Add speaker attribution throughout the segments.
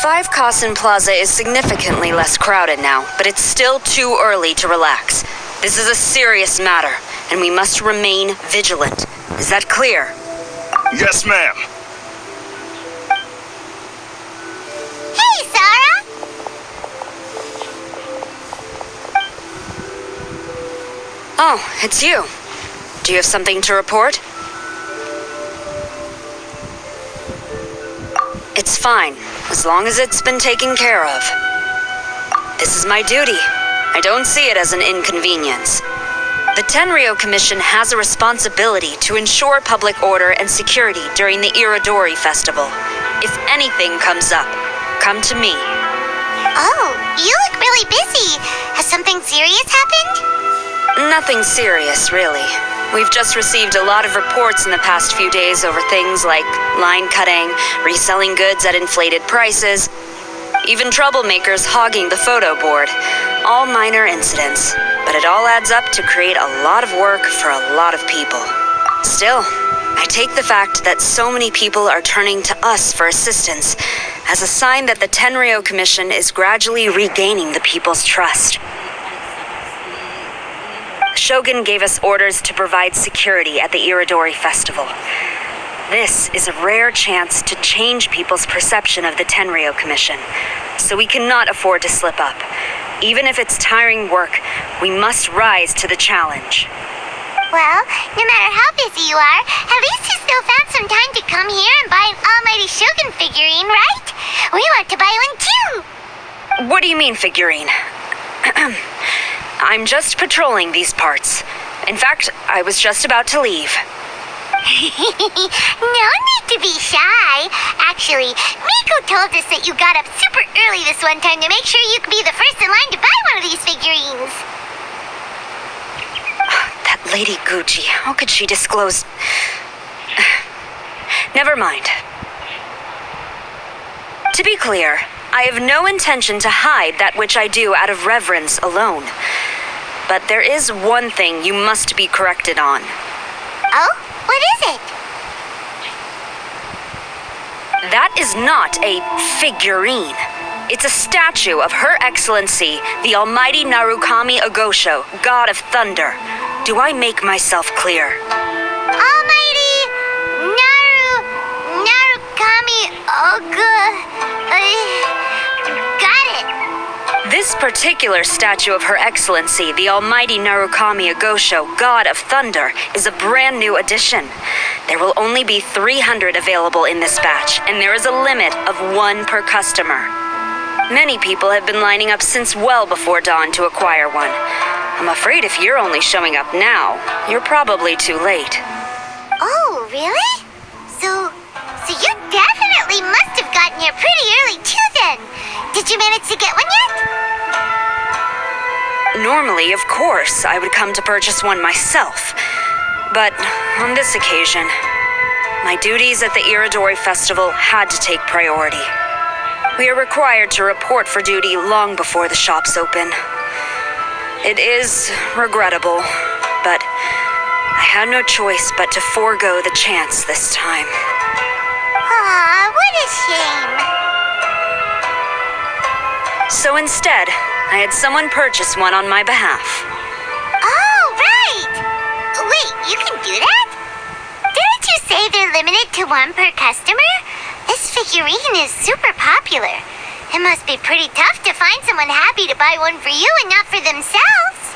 Speaker 1: 5 Kazen Plaza is significantly less crowded now, but it's still too early to relax. This is a serious matter, and we must remain vigilant. Is that clear?
Speaker 2: Yes, ma'am.
Speaker 3: Hey, Sarah!
Speaker 1: Oh, it's you. Do you have something to report? It's fine, as long as it's been taken care of. This is my duty. I don't see it as an inconvenience. The Tenryo Commission has a responsibility to ensure public order and security during the Irodori Festival. If anything comes up, come to me.
Speaker 3: Oh, you look really busy. Has something serious happened?
Speaker 1: Nothing serious, really. We've just received a lot of reports in the past few days over things like line cutting, reselling goods at inflated prices, even troublemakers hogging the photo board. All minor incidents, but it all adds up to create a lot of work for a lot of people. Still, I take the fact that so many people are turning to us for assistance as a sign that the Tenryo Commission is gradually regaining the people's trust. Shogun gave us orders to provide security at the Irodori Festival. This is a rare chance to change people's perception of the Tenryo Commission, so we cannot afford to slip up. Even if it's tiring work, we must rise to the challenge.
Speaker 3: Well, no matter how busy you are, at least you still found some time to come here and buy an Almighty Shogun figurine, right? We want to buy one too!
Speaker 1: What do you mean, figurine? I'm just patrolling these parts. In fact, I was just about to leave.
Speaker 3: No need to be shy. Actually, Miko told us that you got up super early this one time to make sure you could be the first in line to buy one of these figurines.
Speaker 1: That Lady Gucci, how could she disclose... Never mind. To be clear, I have no intention to hide that which I do out of reverence alone. But there is one thing you must be corrected on.
Speaker 3: Oh? What is it?
Speaker 1: That is not a figurine. It's a statue of Her Excellency, the Almighty Narukami Ogosho, God of Thunder. Do I make myself clear?
Speaker 3: Almighty Narukami got it.
Speaker 1: This particular statue of Her Excellency, the Almighty Narukami Ogosho, God of Thunder, is a brand new addition. There will only be 300 available in this batch, and there is a limit of 1 per customer. Many people have been lining up since well before dawn to acquire one. I'm afraid if you're only showing up now, you're probably too late.
Speaker 3: Oh, really? So you definitely must have gotten here pretty early too then. Did you manage to get one yet?
Speaker 1: Normally, of course, I would come to purchase one myself. But on this occasion, my duties at the Irodori Festival had to take priority. We are required to report for duty long before the shops open. It is regrettable, but I had no choice but to forego the chance this time.
Speaker 3: Aw, what a shame.
Speaker 1: So instead, I had someone purchase one on my behalf.
Speaker 3: Oh, right! Wait, you can do that? Didn't you say they're limited to 1 per customer? This figurine is super popular. It must be pretty tough to find someone happy to buy one for you and not for themselves.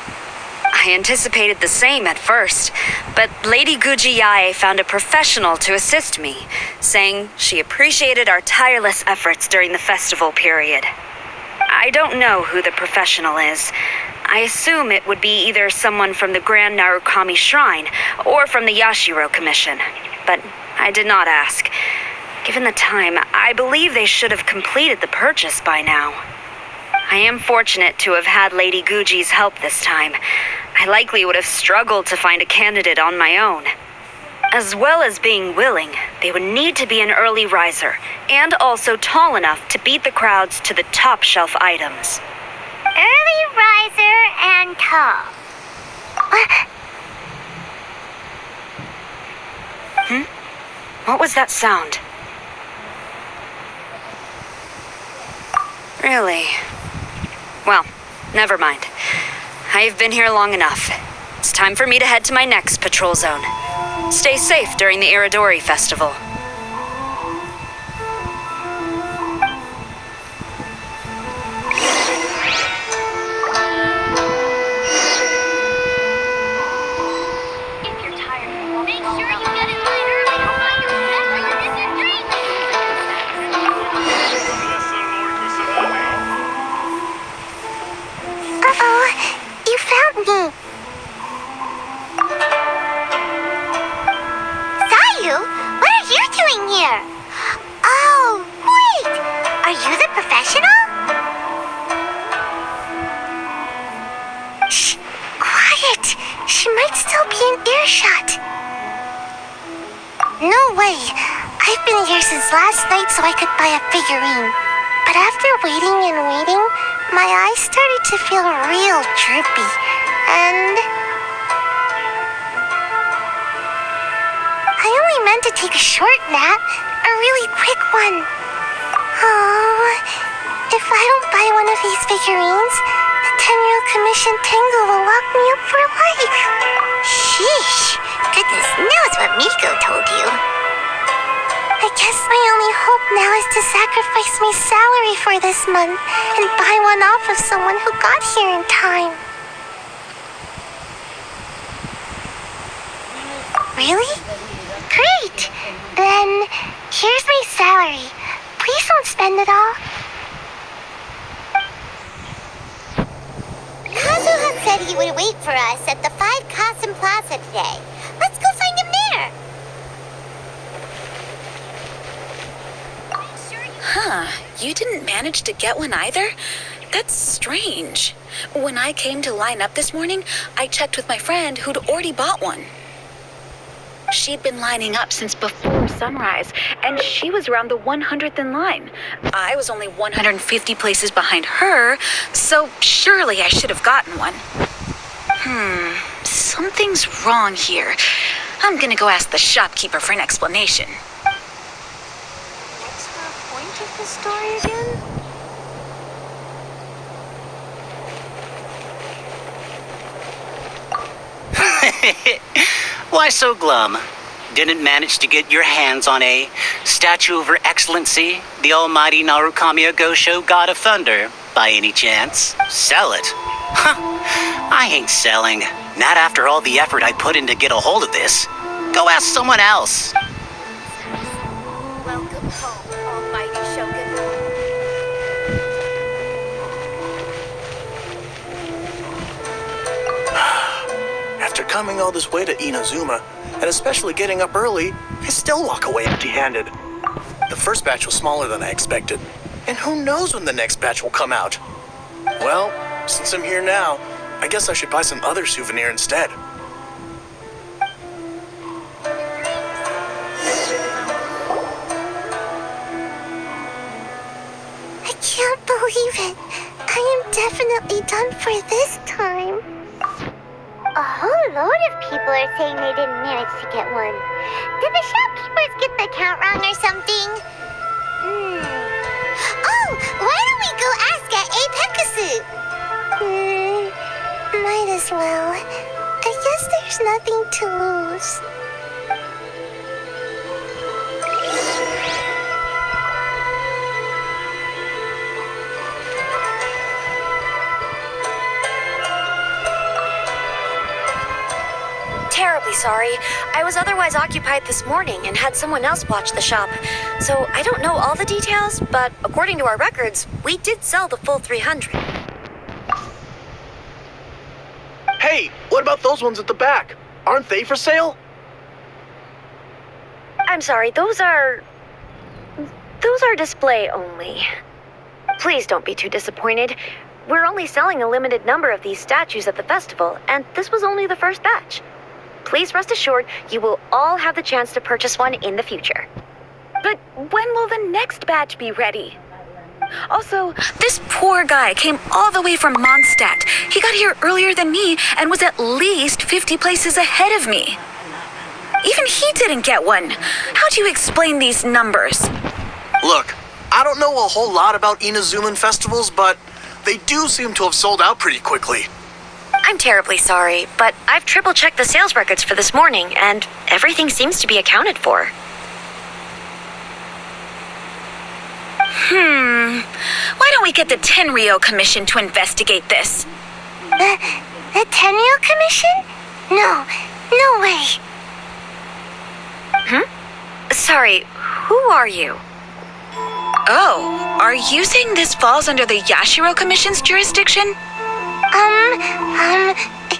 Speaker 1: I anticipated the same at first, but Lady Guji Yae found a professional to assist me, saying she appreciated our tireless efforts during the festival period. I don't know who the professional is. I assume it would be either someone from the Grand Narukami Shrine or from the Yashiro Commission, but I did not ask. Given the time, I believe they should have completed the purchase by now. I am fortunate to have had Lady Guji's help this time. I likely would have struggled to find a candidate on my own. As well as being willing, they would need to be an early riser, and also tall enough to beat the crowds to the top shelf items.
Speaker 3: Early riser and tall.
Speaker 1: What was that sound? Really? Well, never mind. I have been here long enough. It's time for me to head to my next patrol zone. Stay safe during the Iridori Festival.
Speaker 3: Last night so I could buy a figurine. But after waiting and waiting, my eyes started to feel real droopy. And I only meant to take a short nap, a really quick one. Oh, if I don't buy one of these figurines, the 10-year commission Tengu will lock me up for life. Sheesh, goodness knows what Miko told you. I guess my only hope now is to sacrifice my salary for this month and buy one off of someone who got here in time. Really? Great! Then, here's my salary. Please don't spend it all. Kazuha said he would wait for us at the 5 Kazen Plaza today. Let's go find him there.
Speaker 2: Huh, you didn't manage to get one either? That's strange. When I came to line up this morning, I checked with my friend who'd already bought one. She'd been lining up since before sunrise, and she was around the 100th in line. I was only 150 places behind her, so surely I should have gotten one. Something's wrong here. I'm gonna go ask the shopkeeper for an explanation.
Speaker 3: The story again?
Speaker 4: Why so glum? Didn't manage to get your hands on a statue of Her Excellency, the almighty Narukami Ogosho, God of Thunder, by any chance? Sell it? Huh, I ain't selling. Not after all the effort I put in to get a hold of this. Go ask someone else.
Speaker 2: Welcome home, almighty Shogun.
Speaker 5: After coming all this way to Inazuma, and especially getting up early, I still walk away empty-handed. The first batch was smaller than I expected, and who knows when the next batch will come out. Well, since I'm here now, I guess I should buy some other souvenir instead.
Speaker 3: I can't believe it. I am definitely done for this time. A whole load of people are saying they didn't manage to get one. Did the shopkeepers get the count wrong or something? Oh, why don't we go ask at Apekasu? Might as well. I guess there's nothing to lose.
Speaker 6: Terribly sorry. I was otherwise occupied this morning and had someone else watch the shop. So I don't know all the details, but according to our records, we did sell the full 300.
Speaker 5: Hey, what about those ones at the back? Aren't they for sale?
Speaker 6: I'm sorry, those are display only. Please don't be too disappointed. We're only selling a limited number of these statues at the festival, and this was only the first batch. Please rest assured, you will all have the chance to purchase one in the future.
Speaker 2: But when will the next batch be ready? Also, this poor guy came all the way from Mondstadt. He got here earlier than me and was at least 50 places ahead of me. Even he didn't get one. How do you explain these numbers?
Speaker 4: Look,
Speaker 5: I don't know a whole lot about Inazuman festivals, but they do seem to have sold out pretty quickly.
Speaker 6: I'm terribly sorry, but I've triple-checked the sales records for this morning, and everything seems to be accounted for.
Speaker 2: Why don't we get the Tenryo Commission to investigate this?
Speaker 3: The Tenryo Commission? No way.
Speaker 6: Sorry, who are you?
Speaker 2: Oh, are you saying this falls under the Yashiro Commission's jurisdiction?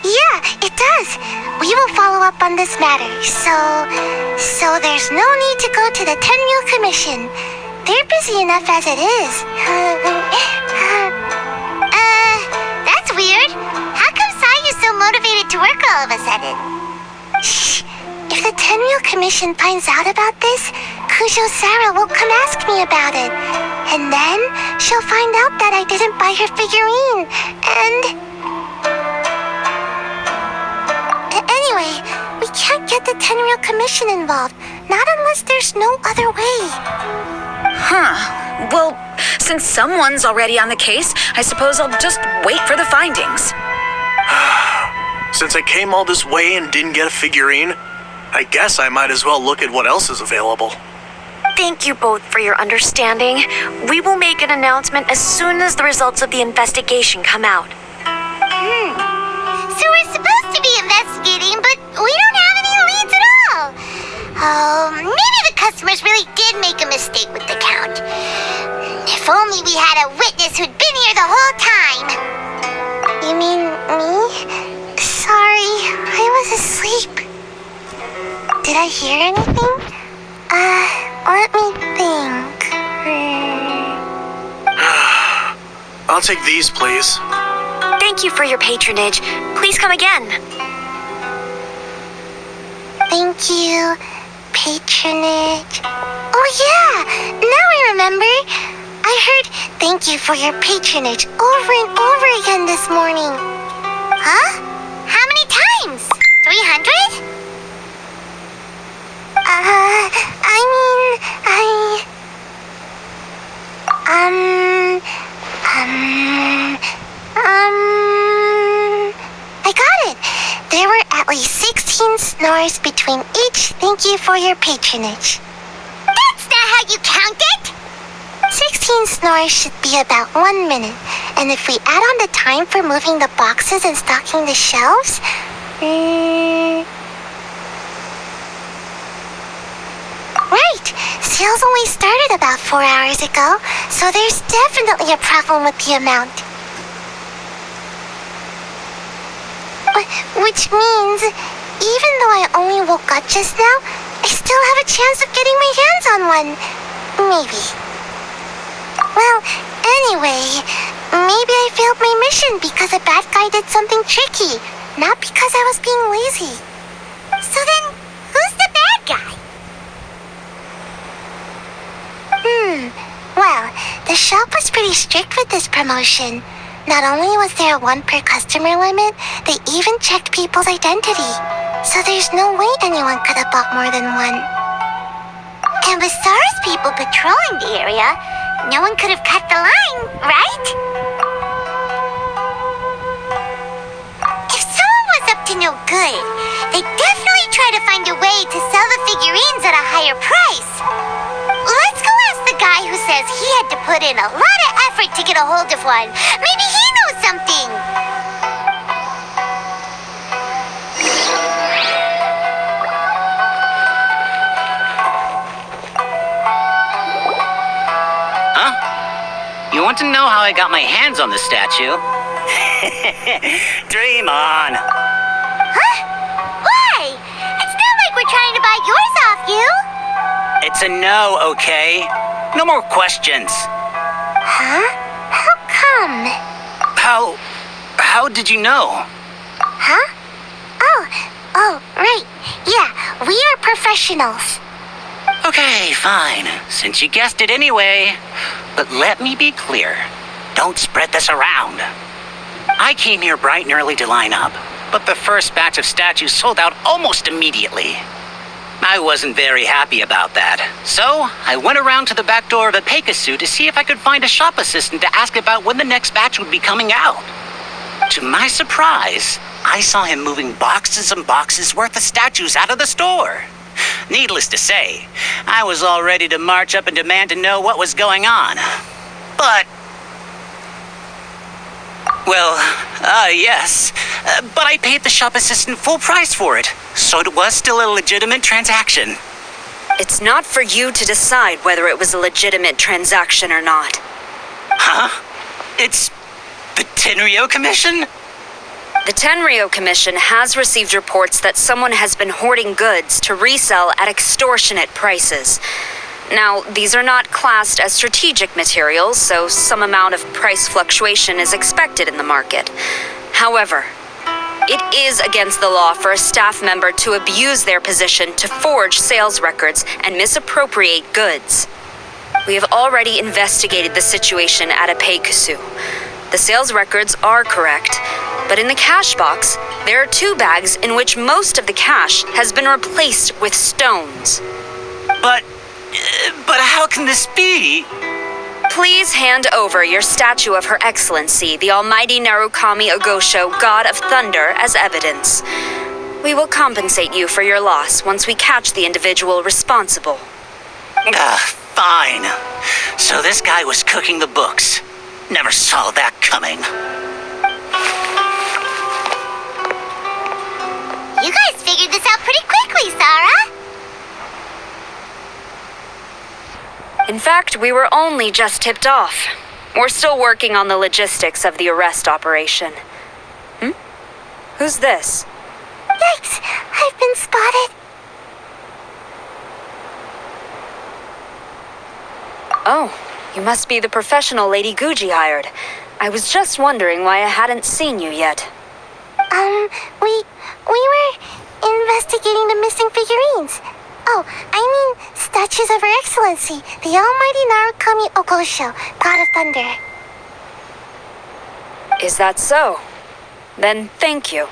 Speaker 3: Yeah, it does. We will follow up on this matter, so there's no need to go to the Tenryo Commission. They're busy enough as it is. That's weird. How come Sayu's so motivated to work all of a sudden? Shh. If the Tenryo Commission finds out about this, Kujo Sarah will come ask me about it. And then she'll find out that I didn't buy her figurine. Anyway, we can't get the Tenryo Commission involved. Not unless there's no other way.
Speaker 2: Well, since someone's already on the case, I suppose I'll just wait for the findings.
Speaker 5: Since I came all this way and didn't get a figurine, I guess I might as well look at what else is available.
Speaker 6: Thank you both for your understanding. We will make an announcement as soon as the results of the investigation come out.
Speaker 3: So we're supposed to be investigating, but we don't have any leads at all. Oh, maybe the customers really did make a mistake with the count. If only we had a witness who'd been here the whole time. You mean me? Sorry, I was asleep. Did I hear anything? Let me think.
Speaker 5: I'll take these, please.
Speaker 6: Thank you for your patronage. Please come again.
Speaker 3: Thank you. Patronage. Oh yeah, now I remember. I heard thank you for your patronage over and over again this morning. Huh? How many times? 300? I got it. There were at least 16 snores between each thank you for your patronage. That's not how you count it! 16 snores should be about 1 minute. And if we add on the time for moving the boxes and stocking the shelves, right! Sales only started about 4 hours ago, so there's definitely a problem with the amount. Which means, even though I only woke up just now, I still have a chance of getting my hands on one. Maybe. Well, anyway, maybe I failed my mission because a bad guy did something tricky, not because I was being lazy. So then, who's the bad guy? Well, the shop was pretty strict with this promotion. Not only was there a 1 per customer limit, they even checked people's identity. So there's no way anyone could have bought more than 1. And with SARS people patrolling the area, no one could have cut the line, right? If someone was up to no good, they'd definitely try to find a way to sell the figurines at a higher price. Let's go ask the guy who says he had to put in a lot of effort to get a hold of one. Maybe he knows something.
Speaker 4: Huh? You want to know how I got my hands on the statue? Dream on.
Speaker 3: Huh? Why? It's not like we're trying to buy yours off you.
Speaker 4: It's a no, okay? No more questions.
Speaker 3: Huh? How come?
Speaker 4: How did you know?
Speaker 3: Huh? Oh, right. Yeah, we are professionals.
Speaker 4: Okay, fine, since you guessed it anyway. But let me be clear. Don't spread this around. I came here bright and early to line up, but the first batch of statues sold out almost immediately. I wasn't very happy about that. So, I went around to the back door of a Pegasus to see if I could find a shop assistant to ask about when the next batch would be coming out. To my surprise, I saw him moving boxes and boxes worth of statues out of the store. Needless to say, I was all ready to march up and demand to know what was going on. But... well, yes. But I paid the shop assistant full price for it, so it was still a legitimate transaction.
Speaker 1: It's not for you to decide whether it was a legitimate transaction or not.
Speaker 4: Huh? It's the Tenryo Commission?
Speaker 1: The Tenryo Commission has received reports that someone has been hoarding goods to resell at extortionate prices. Now, these are not classed as strategic materials, so some amount of price fluctuation is expected in the market. However, it is against the law for a staff member to abuse their position to forge sales records and misappropriate goods. We have already investigated the situation at a Peikusu. The sales records are correct, but in the cash box, there are 2 bags in which most of the cash has been replaced with stones.
Speaker 4: But how can this be?
Speaker 1: Please hand over your statue of Her Excellency, the Almighty Narukami Ogosho, God of Thunder, as evidence. We will compensate you for your loss once we catch the individual responsible.
Speaker 4: Fine. So this guy was cooking the books. Never saw that coming.
Speaker 3: You guys figured this out pretty quickly, Sarah.
Speaker 1: In fact, we were only just tipped off. We're still working on the logistics of the arrest operation. Who's this?
Speaker 3: Yikes, I've been spotted.
Speaker 1: Oh, you must be the professional Lady Guji hired. I was just wondering why I hadn't seen you yet.
Speaker 3: We were investigating the missing figurines. Oh, I mean statues of Her Excellency, the Almighty Narukami Ogosho, God of Thunder.
Speaker 1: Is that so? Then thank you.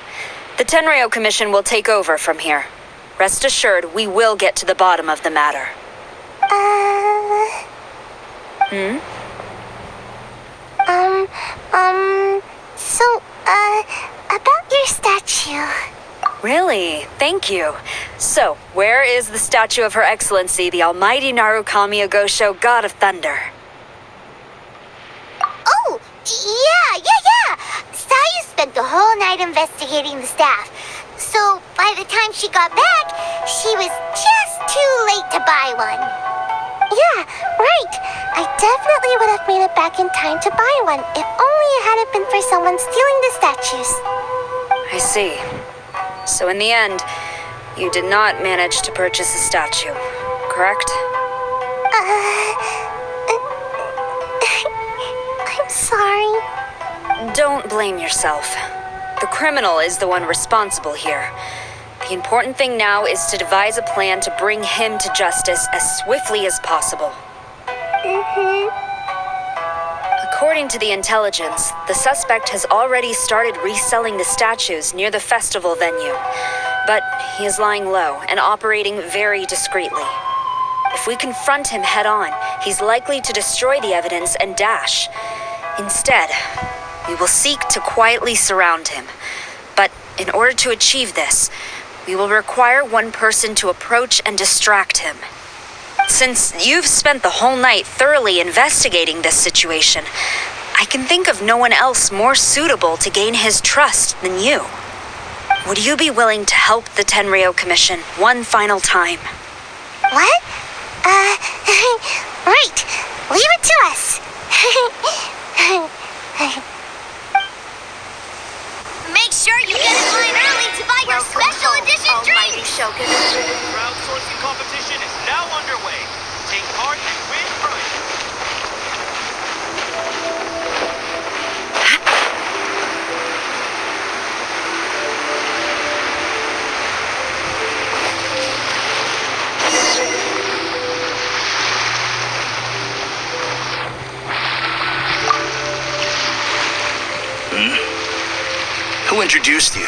Speaker 1: The Tenryo Commission will take over from here. Rest assured, we will get to the bottom of the matter.
Speaker 3: So, about your statue.
Speaker 1: Really? Thank you. So, where is the statue of Her Excellency, the Almighty Narukami Ogosho, God of Thunder?
Speaker 3: Oh, yeah. Sayu spent the whole night investigating the staff. So, by the time she got back, she was just too late to buy one. Yeah, right. I definitely would have made it back in time to buy one, if only it hadn't been for someone stealing the statues.
Speaker 1: I see. So in the end, you did not manage to purchase a statue, correct?
Speaker 3: I'm sorry.
Speaker 1: Don't blame yourself. The criminal is the one responsible here. The important thing now is to devise a plan to bring him to justice as swiftly as possible. According to the intelligence, the suspect has already started reselling the statues near the festival venue. But he is lying low and operating very discreetly. If we confront him head on, he's likely to destroy the evidence and dash. Instead, we will seek to quietly surround him. But in order to achieve this, we will require one person to approach and distract him. Since you've spent the whole night thoroughly investigating this situation, I can think of no one else more suitable to gain his trust than you. Would you be willing to help the Tenryo Commission one final time?
Speaker 3: What? Right. Leave it to us. Make sure you get in line early to buy your special edition drink.
Speaker 7: Crowdsourcing competition is now underway. Take part and win prizes.
Speaker 5: Who introduced you?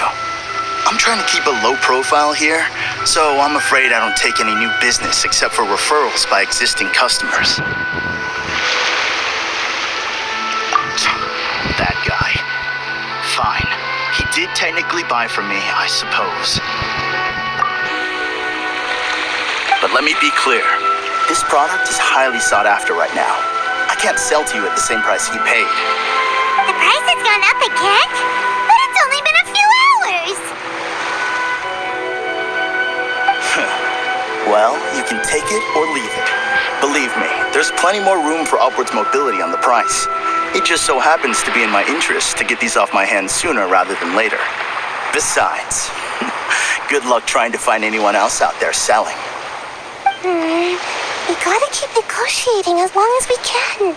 Speaker 8: I'm trying to keep a low profile here, so I'm afraid I don't take any new business except for referrals by existing customers. That guy. Fine. He did technically buy from me, I suppose. But let me be clear. This product is highly sought after right now. I can't sell to you at the same price he paid.
Speaker 3: The price has gone up again? But it's only been a few hours.
Speaker 8: Well, you can take it or leave it. Believe me, there's plenty more room for upwards mobility on the price. It just so happens to be in my interest to get these off my hands sooner rather than later. Besides, good luck trying to find anyone else out there selling.
Speaker 3: We gotta keep negotiating as long as we can.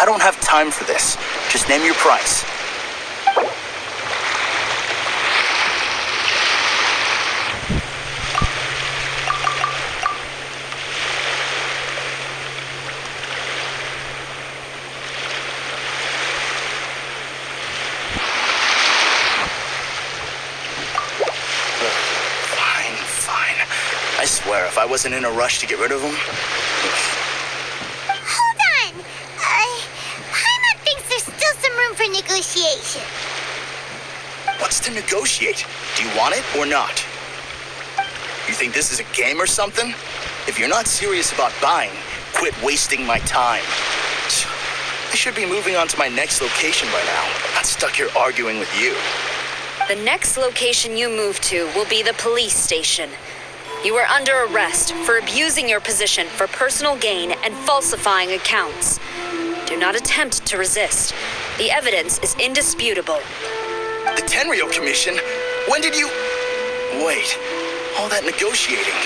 Speaker 8: I don't have time for this. Just name your price. Fine. I swear, if I wasn't in a rush to get rid of him...
Speaker 3: Hold on. Paimon thinks there's still some room for negotiation.
Speaker 8: What's to negotiate? Do you want it or not? You think this is a game or something? If you're not serious about buying, quit wasting my time. I should be moving on to my next location by now. Not stuck here arguing with you.
Speaker 1: The next location you move to will be the police station. You are under arrest for abusing your position for personal gain and falsifying accounts. Do not attempt to resist. The evidence is indisputable.
Speaker 8: The Tenryo Commission? When did you... Wait, all that negotiating.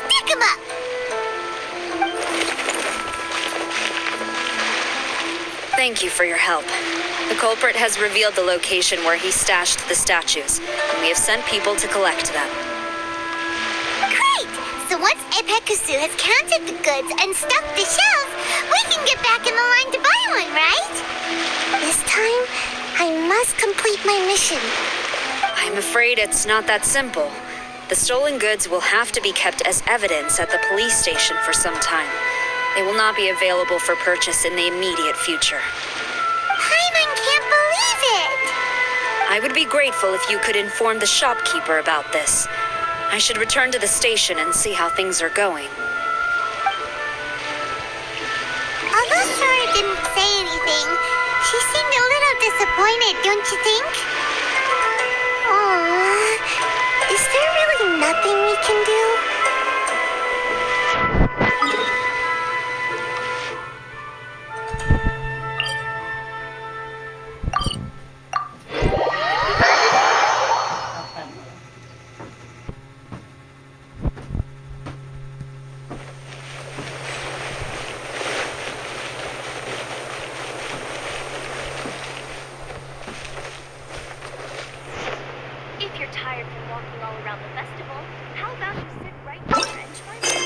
Speaker 3: Stick 'em up!
Speaker 1: Thank you for your help. The culprit has revealed the location where he stashed the statues, and we have sent people to collect them.
Speaker 3: Great! So once Epekusu has counted the goods and stuffed the shelves, we can get back in the line to buy one, right? This time, I must complete my mission.
Speaker 1: I'm afraid it's not that simple. The stolen goods will have to be kept as evidence at the police station for some time. They will not be available for purchase in the immediate future.
Speaker 3: Paimon can't believe it!
Speaker 1: I would be grateful if you could inform the shopkeeper about this. I should return to the station and see how things are going.
Speaker 3: Although Sora didn't say anything, she seemed a little disappointed, don't you think? Aww. Is there really nothing we can do?
Speaker 6: If you're tired from walking all around the festival, how about you sit right here and try me?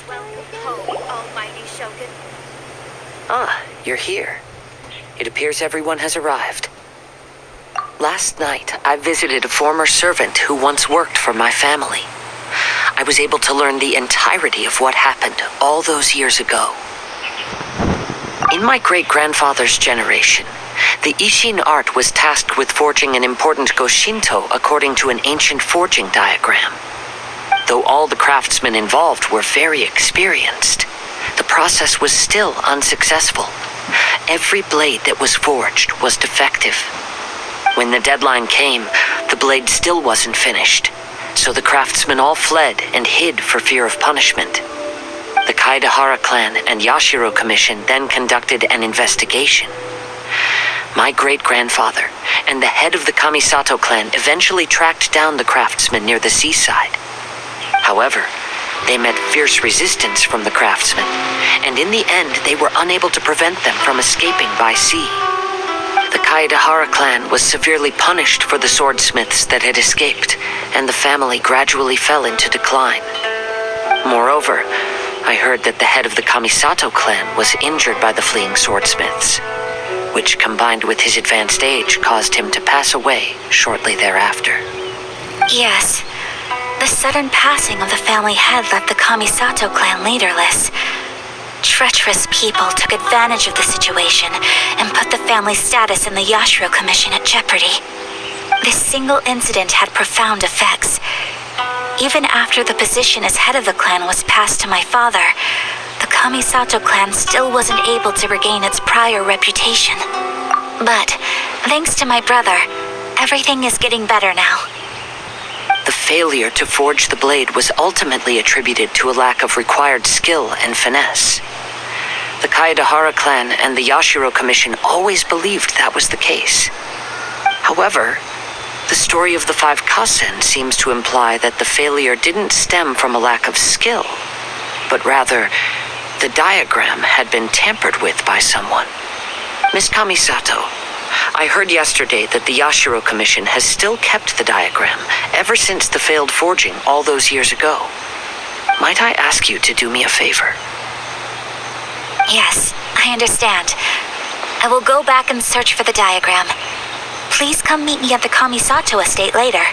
Speaker 6: Welcome home, almighty Shogun.
Speaker 9: Ah, you're here. It appears everyone has arrived. Last night, I visited a former servant who once worked for my family. I was able to learn the entirety of what happened all those years ago. In my great-grandfather's generation, the Ishin art was tasked with forging an important Goshinto according to an ancient forging diagram. Though all the craftsmen involved were very experienced, the process was still unsuccessful. Every blade that was forged was defective. When the deadline came, the blade still wasn't finished, so the craftsmen all fled and hid for fear of punishment. The Kaidahara clan and Yashiro Commission then conducted an investigation. My great-grandfather and the head of the Kamisato clan eventually tracked down the craftsmen near the seaside. However, They met fierce resistance from the craftsmen, and in the end they were unable to prevent them from escaping by sea. The Kaedehara clan was severely punished for the swordsmiths that had escaped, and the family gradually fell into decline. Moreover, I heard that the head of the Kamisato clan was injured by the fleeing swordsmiths, which combined with his advanced age caused him to pass away shortly thereafter.
Speaker 1: Yes. The sudden passing of the family head left the Kamisato clan leaderless. Treacherous people took advantage of the situation and put the family's status in the Yashiro Commission at jeopardy. This single incident had profound effects. Even after the position as head of the clan was passed to my father, the Kamisato clan still wasn't able to regain its prior reputation. But, thanks to my brother, everything is getting better now.
Speaker 9: The failure to forge the blade was ultimately attributed to a lack of required skill and finesse. The Kaedehara clan and the Yashiro Commission always believed that was the case. However, the story of the 5 Kazen seems to imply that the failure didn't stem from a lack of skill, but rather, the diagram had been tampered with by someone. Miss Kamisato, I heard yesterday that the Yashiro Commission has still kept the diagram ever since the failed forging all those years ago. Might I ask you to do me a favor?
Speaker 1: Yes, I understand. I will go back and search for the diagram. Please come meet me at the Kamisato estate later.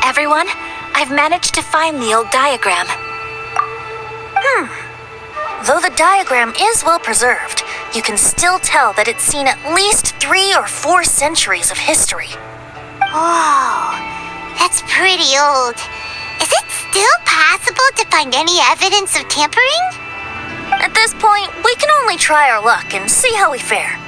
Speaker 1: Everyone, I've managed to find the old diagram.
Speaker 6: Though the diagram is well preserved, you can still tell that it's seen at least 3 or 4 centuries of history.
Speaker 3: Whoa, that's pretty old. Is it still possible to find any evidence of tampering?
Speaker 6: At this point, we can only try our luck and see how we fare.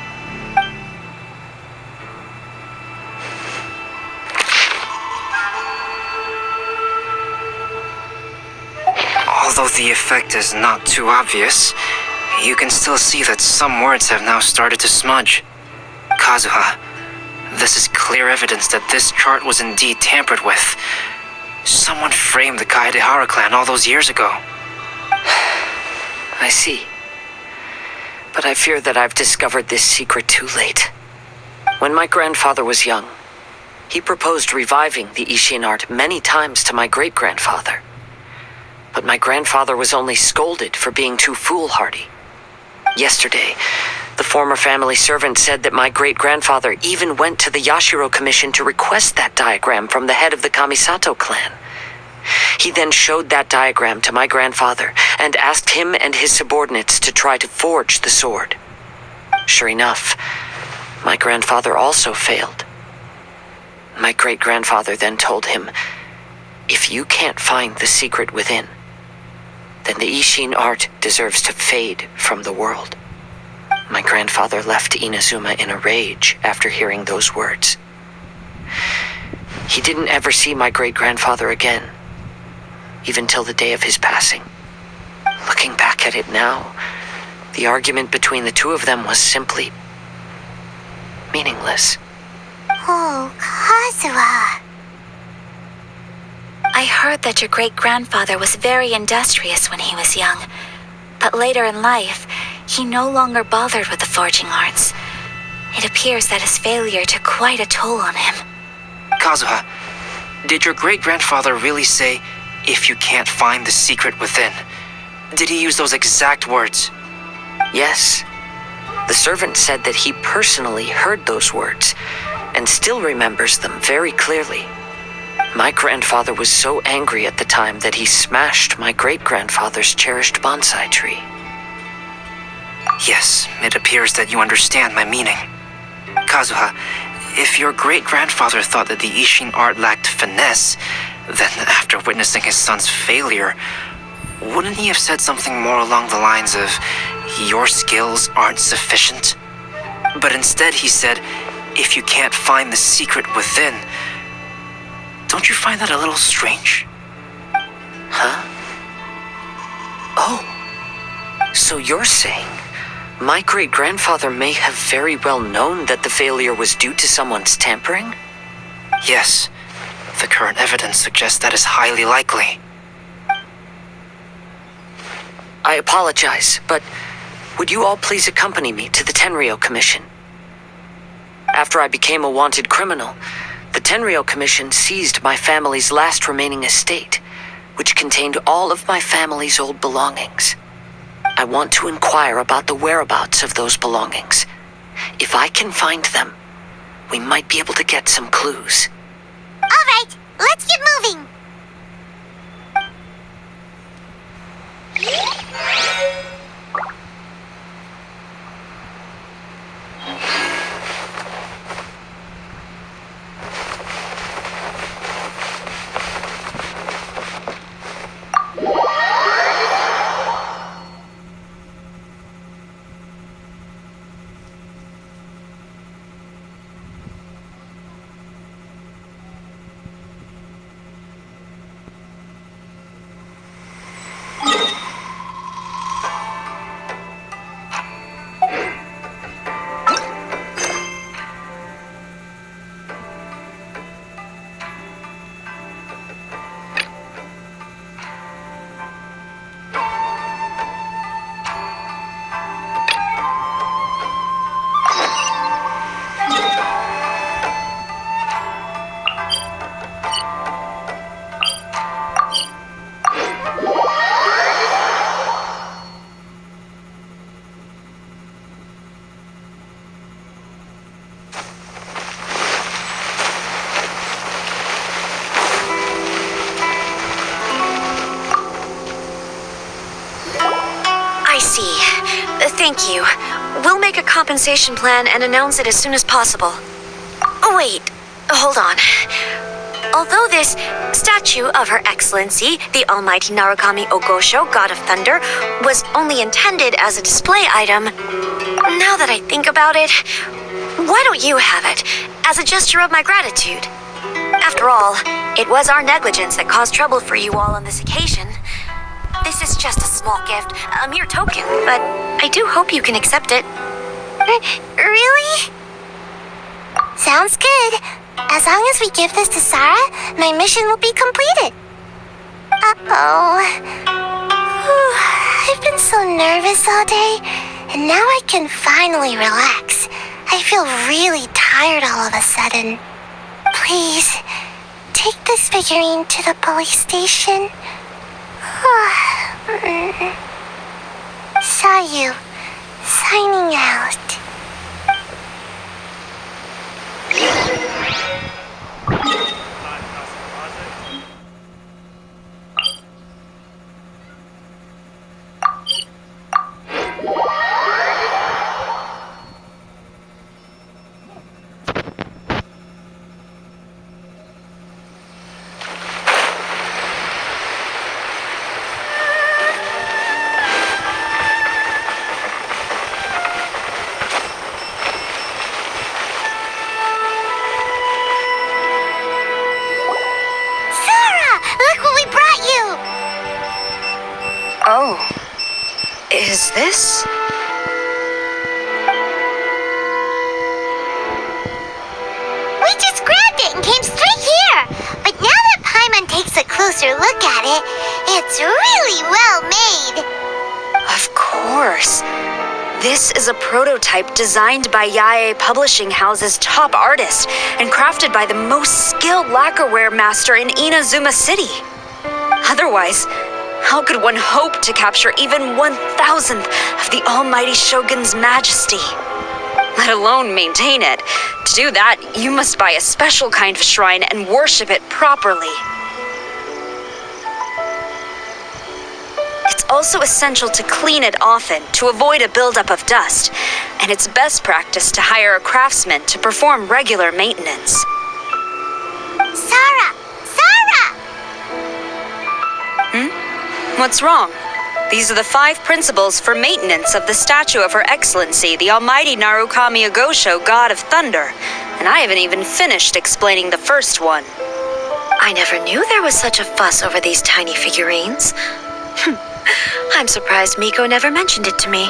Speaker 10: Although the effect is not too obvious, you can still see that some words have now started to smudge. Kazuha, this is clear evidence that this chart was indeed tampered with. Someone framed the Kaedehara clan all those years ago.
Speaker 9: I see. But I fear that I've discovered this secret too late. When my grandfather was young, he proposed reviving the Ishin art many times to my great-grandfather. But my grandfather was only scolded for being too foolhardy. Yesterday, the former family servant said that my great-grandfather even went to the Yashiro Commission to request that diagram from the head of the Kamisato clan. He then showed that diagram to my grandfather and asked him and his subordinates to try to forge the sword. Sure enough, my grandfather also failed. My great-grandfather then told him, "If you can't find the secret within, then the Ishin art deserves to fade from the world." My grandfather left Inazuma in a rage after hearing those words. He didn't ever see my great-grandfather again, even till the day of his passing. Looking back at it now, the argument between the two of them was simply meaningless.
Speaker 3: Oh, Kazuha.
Speaker 2: I heard that your great-grandfather was very industrious when he was young, but later in life, he no longer bothered with the forging arts. It appears that his failure took quite a toll on him.
Speaker 10: Kazuha, did your great-grandfather really say, "If you can't find the secret within"? Did he use those exact words?
Speaker 9: Yes. The servant said that he personally heard those words and still remembers them very clearly. My grandfather was so angry at the time that he smashed my great-grandfather's cherished bonsai tree.
Speaker 10: Yes, it appears that you understand my meaning. Kazuha, if your great-grandfather thought that the Ishin art lacked finesse, then after witnessing his son's failure, wouldn't he have said something more along the lines of, "Your skills aren't sufficient"? But instead he said, "If you can't find the secret within." Don't you find that a little strange?
Speaker 9: Huh? Oh. So you're saying my great-grandfather may have very well known that the failure was due to someone's tampering?
Speaker 10: Yes. The current evidence suggests that is highly likely.
Speaker 9: I apologize, but would you all please accompany me to the Tenryou Commission? After I became a wanted criminal, the Tenryou Commission seized my family's last remaining estate, which contained all of my family's old belongings. I want to inquire about the whereabouts of those belongings. If I can find them, we might be able to get some clues.
Speaker 3: All right, let's get moving.
Speaker 6: I see. Thank you. We'll make a compensation plan and announce it as soon as possible. Oh, wait. Hold on. Although this statue of Her Excellency, the Almighty Narukami Ogosho, God of Thunder, was only intended as a display item, now that I think about it, why don't you have it, as a gesture of my gratitude? After all, it was our negligence that caused trouble for you all on this occasion. This is just a small gift, a mere token, but I do hope you can accept it.
Speaker 3: Really? Sounds good. As long as we give this to Sarah, my mission will be completed. Uh-oh. I've been so nervous all day, and now I can finally relax. I feel really tired all of a sudden. Please, take this figurine to the police station. Sayu, signing out.
Speaker 6: Oh, is this?
Speaker 3: came straight here. But now that Paimon takes a closer look at it, it's really well made.
Speaker 1: Of course. This is a prototype designed by Yae Publishing House's top artist and crafted by the most skilled lacquerware master in Inazuma City. Otherwise, how could one hope to capture even 1,000th of the almighty Shogun's majesty? Let alone maintain it. To do that, you must buy a special kind of shrine and worship it properly. It's also essential to clean it often to avoid a buildup of dust, and it's best practice to hire a craftsman to perform regular maintenance.
Speaker 3: Sarah! Sarah!
Speaker 1: What's wrong? These are the 5 principles for maintenance of the statue of Her Excellency, the Almighty Narukami Ogosho, God of Thunder, and I haven't even finished explaining the first one.
Speaker 6: I never knew there was such a fuss over these tiny figurines. I'm surprised Miko never mentioned it to me.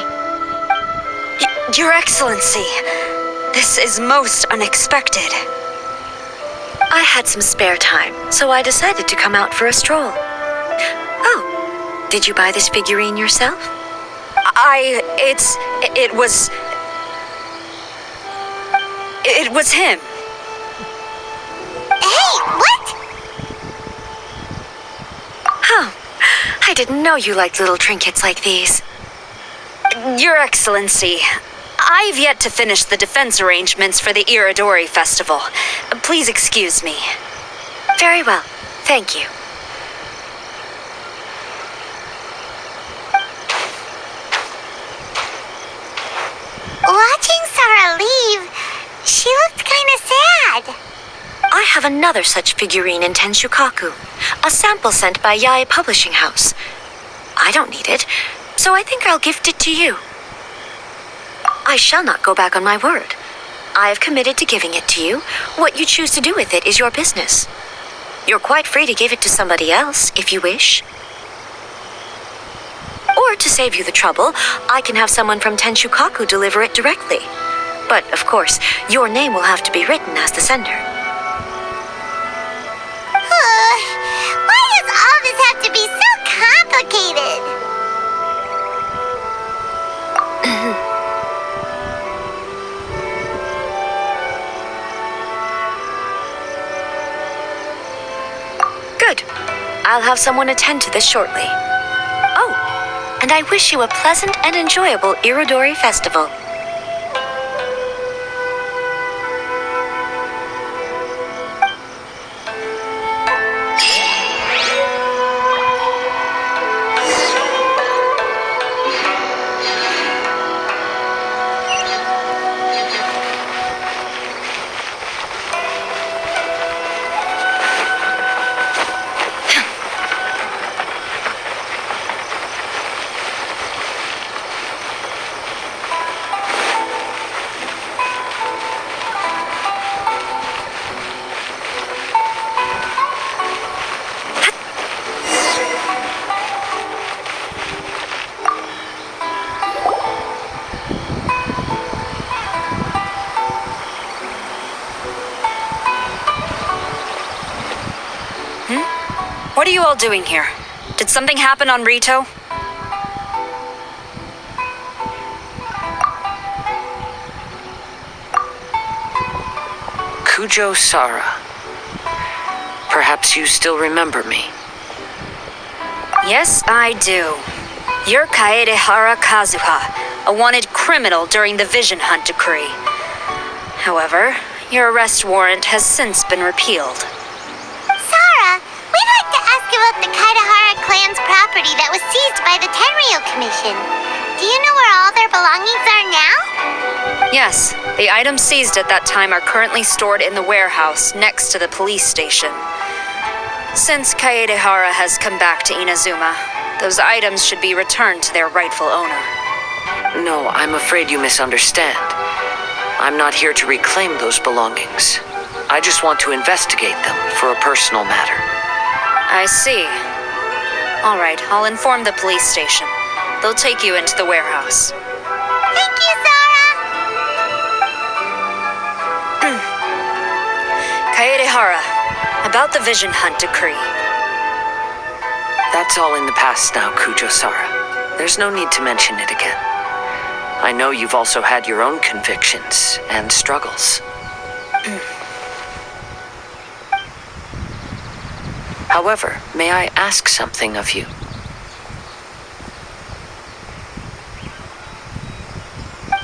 Speaker 1: Your Excellency, this is most unexpected.
Speaker 6: I had some spare time, so I decided to come out for a stroll. Oh, did you buy this figurine yourself?
Speaker 1: It was him.
Speaker 3: Hey, what?
Speaker 6: Oh, I didn't know you liked little trinkets like these.
Speaker 1: Your Excellency, I've yet to finish the defense arrangements for the Iridori Festival. Please excuse me.
Speaker 6: Very well, thank you.
Speaker 3: Watching Sarah leave, she looked kinda sad.
Speaker 6: I have another such figurine in Tenshukaku, a sample sent by Yae Publishing House. I don't need it, so I think I'll gift it to you. I shall not go back on my word. I have committed to giving it to you. What you choose to do with it is your business. You're quite free to give it to somebody else, if you wish. Or to save you the trouble, I can have someone from Tenshukaku deliver it directly. But, of course, your name will have to be written as the sender.
Speaker 3: Why does all this have to be so complicated?
Speaker 6: Good. I'll have someone attend to this shortly. Oh, and I wish you a pleasant and enjoyable Iridori Festival.
Speaker 1: What are you all doing here? Did something happen on Rito?
Speaker 9: Kujo Sara. Perhaps you still remember me.
Speaker 1: Yes, I do. You're Kaedehara Kazuha, a wanted criminal during the Vision Hunt decree. However, your arrest warrant has since been repealed.
Speaker 3: Sarah, we'd like to ask about the Kaedehara clan's property that was seized by the Tenryou Commission. Do you know where all their belongings are now?
Speaker 1: Yes, the items seized at that time are currently stored in the warehouse next to the police station. Since Kaedehara has come back to Inazuma, those items should be returned to their rightful owner.
Speaker 9: No, I'm afraid you misunderstand. I'm not here to reclaim those belongings. I just want to investigate them for a personal matter.
Speaker 1: I see. All right, I'll inform the police station. They'll take you into the warehouse.
Speaker 3: Thank you, Sarah!
Speaker 1: Kaedehara, about the Vision Hunt decree.
Speaker 9: That's all in the past now, Kujo-Sara. There's no need to mention it again. I know you've also had your own convictions and struggles. However, may I ask something of you?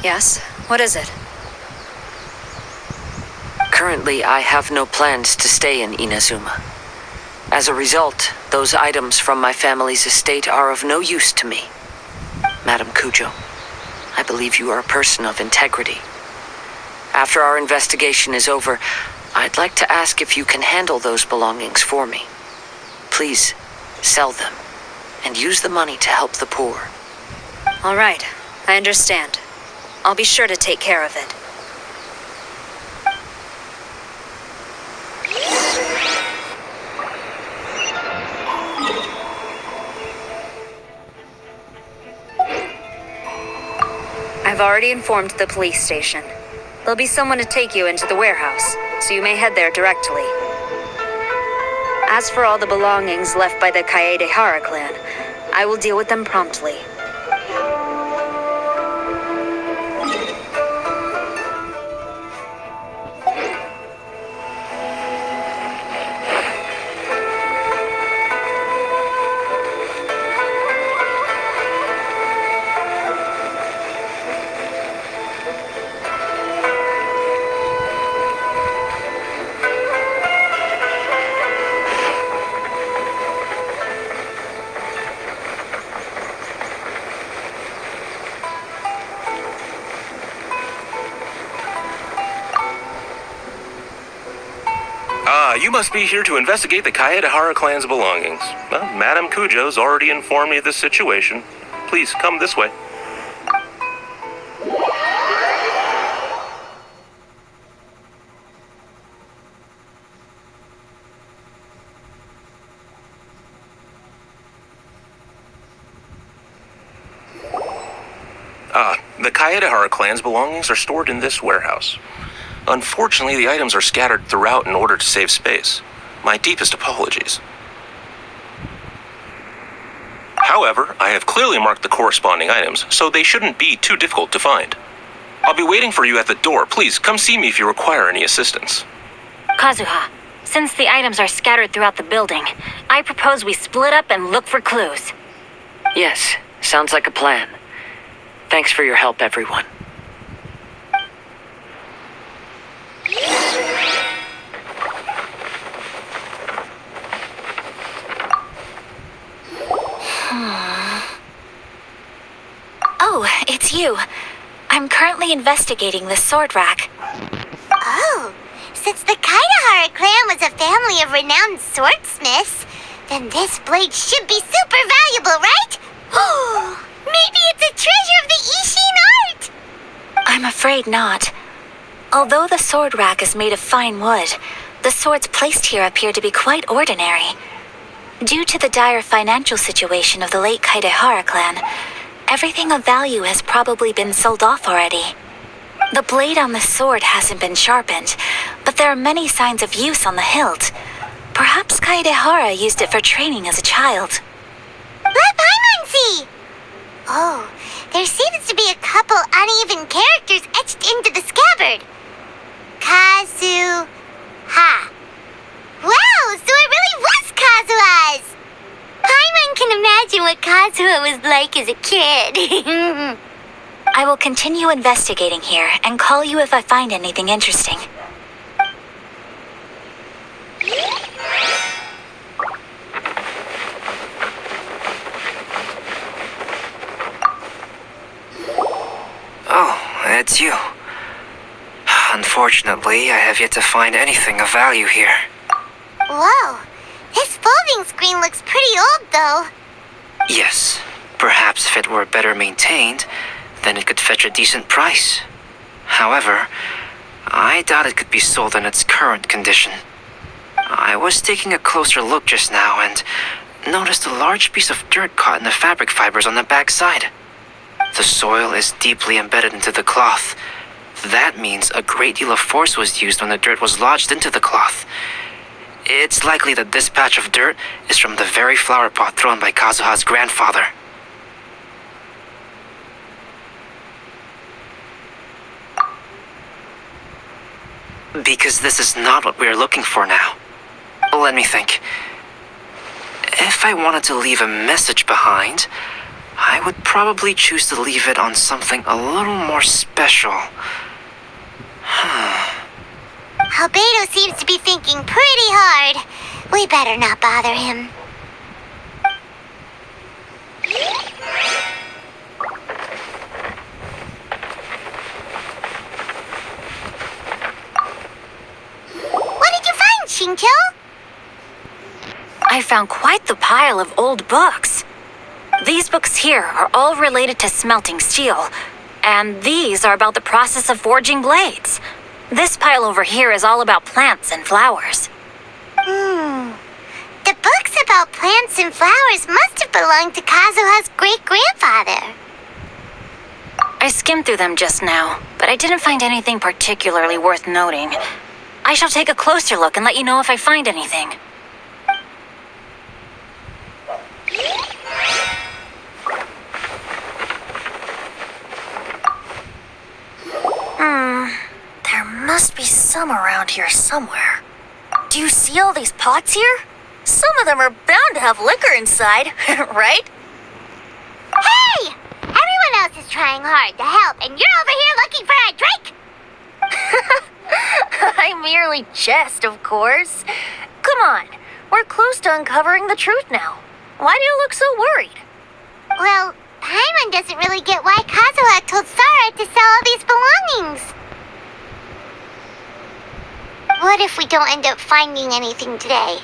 Speaker 1: Yes? What is it?
Speaker 9: Currently, I have no plans to stay in Inazuma. As a result, those items from my family's estate are of no use to me. Madam Kujo, I believe you are a person of integrity. After our investigation is over, I'd like to ask if you can handle those belongings for me. Please, sell them, and use the money to help the poor.
Speaker 1: All right, I understand. I'll be sure to take care of it. I've already informed the police station. There'll be someone to take you into the warehouse, so you may head there directly. As for all the belongings left by the Kaedehara clan, I will deal with them promptly.
Speaker 11: You must be here to investigate the Kaedehara clan's belongings. Well, Madam Kujo's already informed me of this situation. Please, come this way. The Kaedehara clan's belongings are stored in this warehouse. Unfortunately, the items are scattered throughout in order to save space. My deepest apologies. However, I have clearly marked the corresponding items, so they shouldn't be too difficult to find. I'll be waiting for you at the door. Please, come see me if you require any assistance.
Speaker 12: Kazuha, since the items are scattered throughout the building, I propose we split up and look for clues.
Speaker 9: Yes, sounds like a plan. Thanks for your help, everyone.
Speaker 2: Oh, it's you. I'm currently investigating the sword rack.
Speaker 3: Oh, since the Kaedehara clan was a family of renowned swordsmiths, then this blade should be super valuable, right? Oh, maybe it's a treasure of the Ishin art!
Speaker 2: I'm afraid not. Although the sword rack is made of fine wood, the swords placed here appear to be quite ordinary. Due to the dire financial situation of the late Kaedehara clan, everything of value has probably been sold off already. The blade on the sword hasn't been sharpened, but there are many signs of use on the hilt. Perhaps Kaedehara used it for training as a child.
Speaker 3: Let Paimon see! Oh, there seems to be a couple uneven characters etched into the scabbard. Kazu... Ha. Wow, so it really was Kazuha's! Paimon can imagine what Kazuha was like as a kid.
Speaker 2: I will continue investigating here and call you if I find anything interesting.
Speaker 10: Oh, it's you. Unfortunately, I have yet to find anything of value here.
Speaker 3: Whoa, this folding screen looks pretty old though.
Speaker 10: Yes, perhaps if it were better maintained, then it could fetch a decent price. However, I doubt it could be sold in its current condition. I was taking a closer look just now and noticed a large piece of dirt caught in the fabric fibers on the back side. The soil is deeply embedded into the cloth, That means a great deal of force was used when the dirt was lodged into the cloth. It's likely that this patch of dirt is from the very flower pot thrown by Kazuha's grandfather. Because this is not what we're looking for now. Let me think. If I wanted to leave a message behind, I would probably choose to leave it on something a little more special.
Speaker 3: Albedo seems to be thinking pretty hard. We better not bother him. What did you find, Shincho?
Speaker 12: I found quite the pile of old books. These books here are all related to smelting steel, and these are about the process of forging blades. This pile over here is all about plants and flowers.
Speaker 3: The books about plants and flowers must have belonged to Kazuha's great-grandfather.
Speaker 12: I skimmed through them just now, but I didn't find anything particularly worth noting. I shall take a closer look and let you know if I find anything. There must be some around here somewhere. Do you see all these pots here? Some of them are bound to have liquor inside, right?
Speaker 3: Hey! Everyone else is trying hard to help, and you're over here looking for a drink!
Speaker 12: I merely jest, of course. Come on, we're close to uncovering the truth now. Why do you look so worried?
Speaker 3: Well, Paimon doesn't really get why Kazuha told Sarah to sell all these belongings. What if we don't end up finding anything today?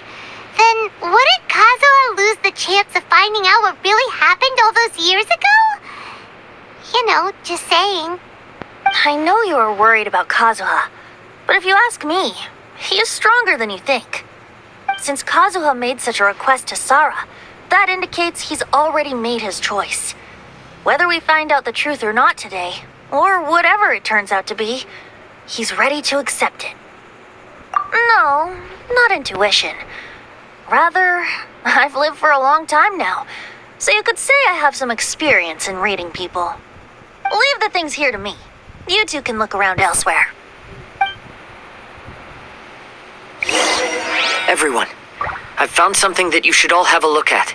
Speaker 3: Then wouldn't Kazuha lose the chance of finding out what really happened all those years ago? You know, just saying.
Speaker 12: I know you are worried about Kazuha, but if you ask me, he is stronger than you think. Since Kazuha made such a request to Sarah, that indicates he's already made his choice. Whether we find out the truth or not today, or whatever it turns out to be, he's ready to accept it. No, not intuition. Rather, I've lived for a long time now, so you could say I have some experience in reading people. Leave the things here to me. You two can look around elsewhere.
Speaker 9: Everyone, I've found something that you should all have a look at.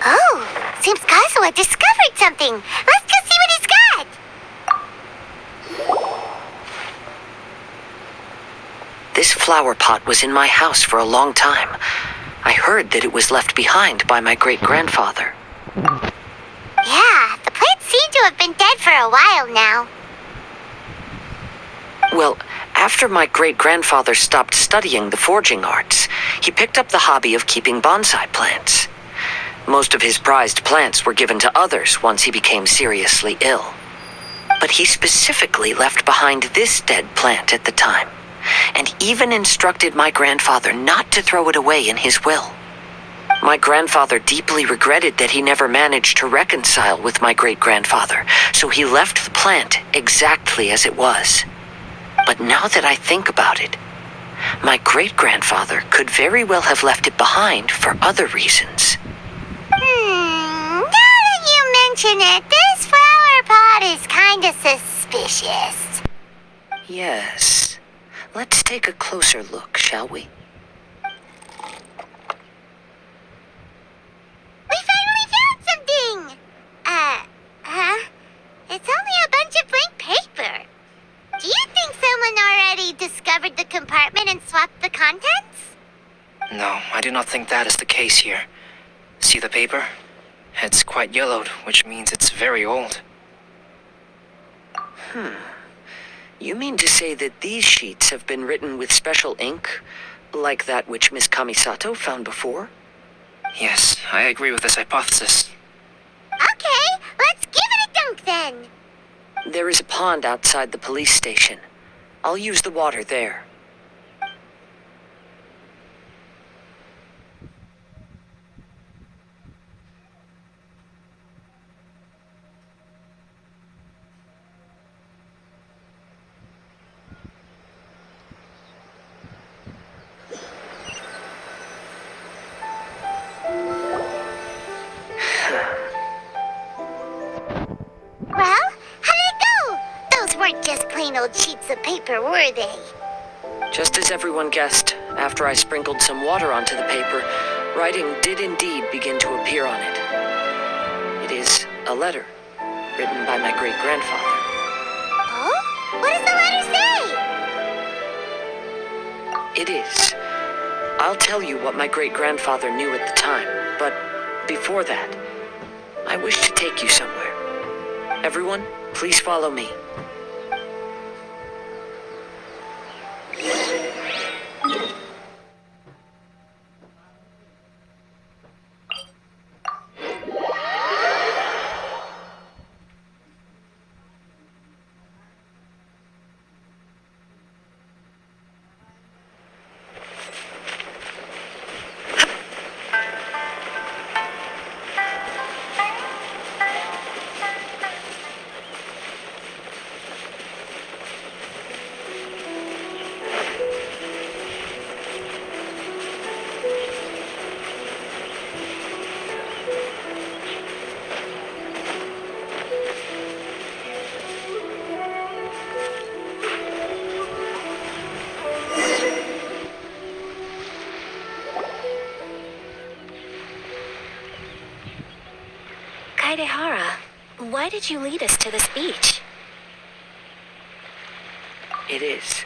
Speaker 3: Oh, seems Kazuha discovered something. Let's go see what he's got.
Speaker 9: This flower pot was in my house for a long time. I heard that it was left behind by my great-grandfather.
Speaker 3: Yeah, the plants seem to have been dead for a while now.
Speaker 9: Well, after my great-grandfather stopped studying the forging arts, he picked up the hobby of keeping bonsai plants. Most of his prized plants were given to others once he became seriously ill. But he specifically left behind this dead plant at the time, and even instructed my grandfather not to throw it away in his will. My grandfather deeply regretted that he never managed to reconcile with my great-grandfather, so he left the plant exactly as it was. But now that I think about it, my great-grandfather could very well have left it behind for other reasons.
Speaker 3: Now that you mention it, this flower pot is kinda suspicious.
Speaker 9: Yes. Let's take a closer look, shall we?
Speaker 3: We finally found something! It's only a bunch of blank paper. Do you think someone already discovered the compartment and swapped the contents?
Speaker 10: No, I do not think that is the case here. See the paper? It's quite yellowed, which means it's very old.
Speaker 9: You mean to say that these sheets have been written with special ink, like that which Miss Kamisato found before?
Speaker 10: Yes, I agree with this hypothesis.
Speaker 3: Okay, let's give it a dunk then.
Speaker 9: There is a pond outside the police station. I'll use the water there.
Speaker 3: old sheets of paper, were they?
Speaker 9: Just as everyone guessed, after I sprinkled some water onto the paper, writing did indeed begin to appear on it. It is a letter written by my great-grandfather.
Speaker 3: Oh? What does the letter say?
Speaker 9: It is. I'll tell you what my great-grandfather knew at the time, but before that, I wish to take you somewhere. Everyone, please follow me.
Speaker 6: Kaedehara, why did you lead us to this beach?
Speaker 9: It is.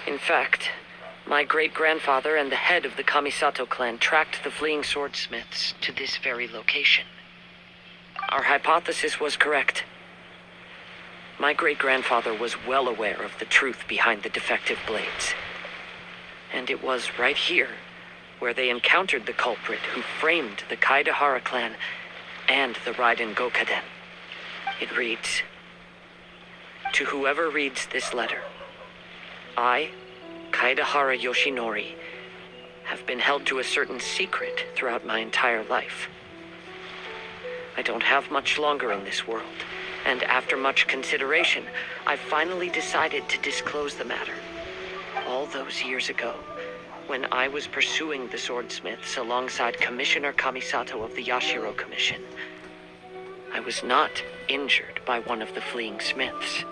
Speaker 9: In fact, my great-grandfather and the head of the Kamisato clan tracked the fleeing swordsmiths to this very location. Our hypothesis was correct. My great-grandfather was well aware of the truth behind the defective blades. And it was right here where they encountered the culprit who framed the Kaedehara clan and the Raiden Gokaden. It reads, "To whoever reads this letter, I, Kaedehara Yoshinori, have been held to a certain secret throughout my entire life. I don't have much longer in this world, and after much consideration, I finally decided to disclose the matter. All those years ago, when I was pursuing the swordsmiths alongside Commissioner Kamisato of the Yashiro Commission, I was not injured by one of the fleeing smiths.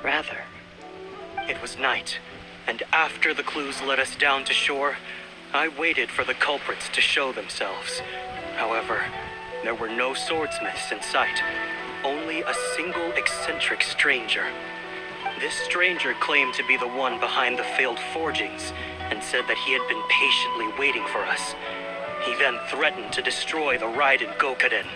Speaker 9: Rather,
Speaker 7: It was night, and after the clues led us down to shore, I waited for the culprits to show themselves. However, there were no swordsmiths in sight, only a single eccentric stranger. This stranger claimed to be the one behind the failed forgings and said that he had been patiently waiting for us. He then threatened to destroy the Raiden Gokaden.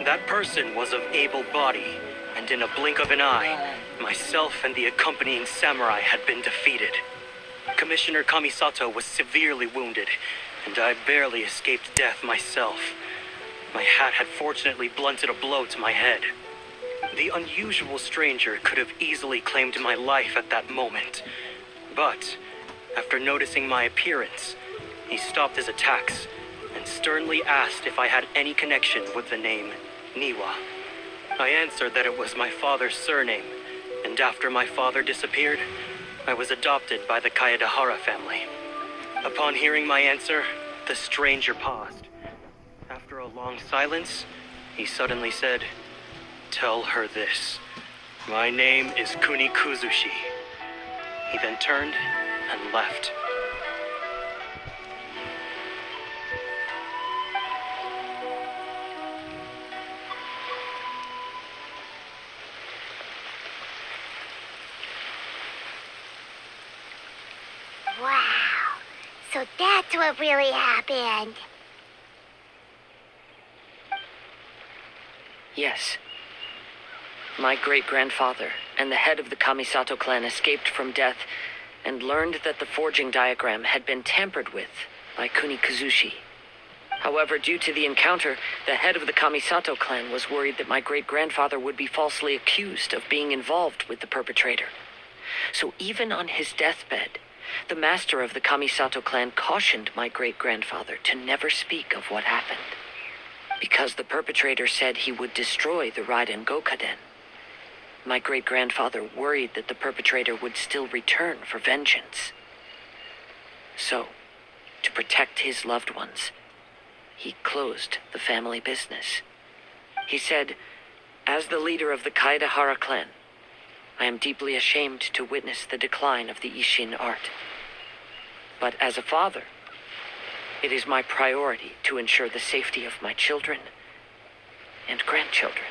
Speaker 7: That person was of able body, and in a blink of an eye, myself and the accompanying samurai had been defeated. Commissioner Kamisato was severely wounded, and I barely escaped death myself. My hat had fortunately blunted a blow to my head. The unusual stranger could have easily claimed my life at that moment. But, after noticing my appearance, he stopped his attacks and sternly asked if I had any connection with the name Niwa. I answered that it was my father's surname, and after my father disappeared, I was adopted by the Kaedehara family. Upon hearing my answer, the stranger paused. After a long silence, he suddenly said, "Tell her this. My name is Kunikuzushi." He then turned and left.
Speaker 3: Wow. So that's what really happened.
Speaker 9: Yes. My great-grandfather and the head of the Kamisato clan escaped from death and learned that the forging diagram had been tampered with by Kunikuzushi. However, due to the encounter, the head of the Kamisato clan was worried that my great-grandfather would be falsely accused of being involved with the perpetrator. So even on his deathbed, the master of the Kamisato clan cautioned my great-grandfather to never speak of what happened, because the perpetrator said he would destroy the Raiden Gokaden. My great-grandfather worried that the perpetrator would still return for vengeance. So, to protect his loved ones, he closed the family business. He said, as the leader of the Kaedehara clan, I am deeply ashamed to witness the decline of the Ishin art. But as a father, it is my priority to ensure the safety of my children and grandchildren.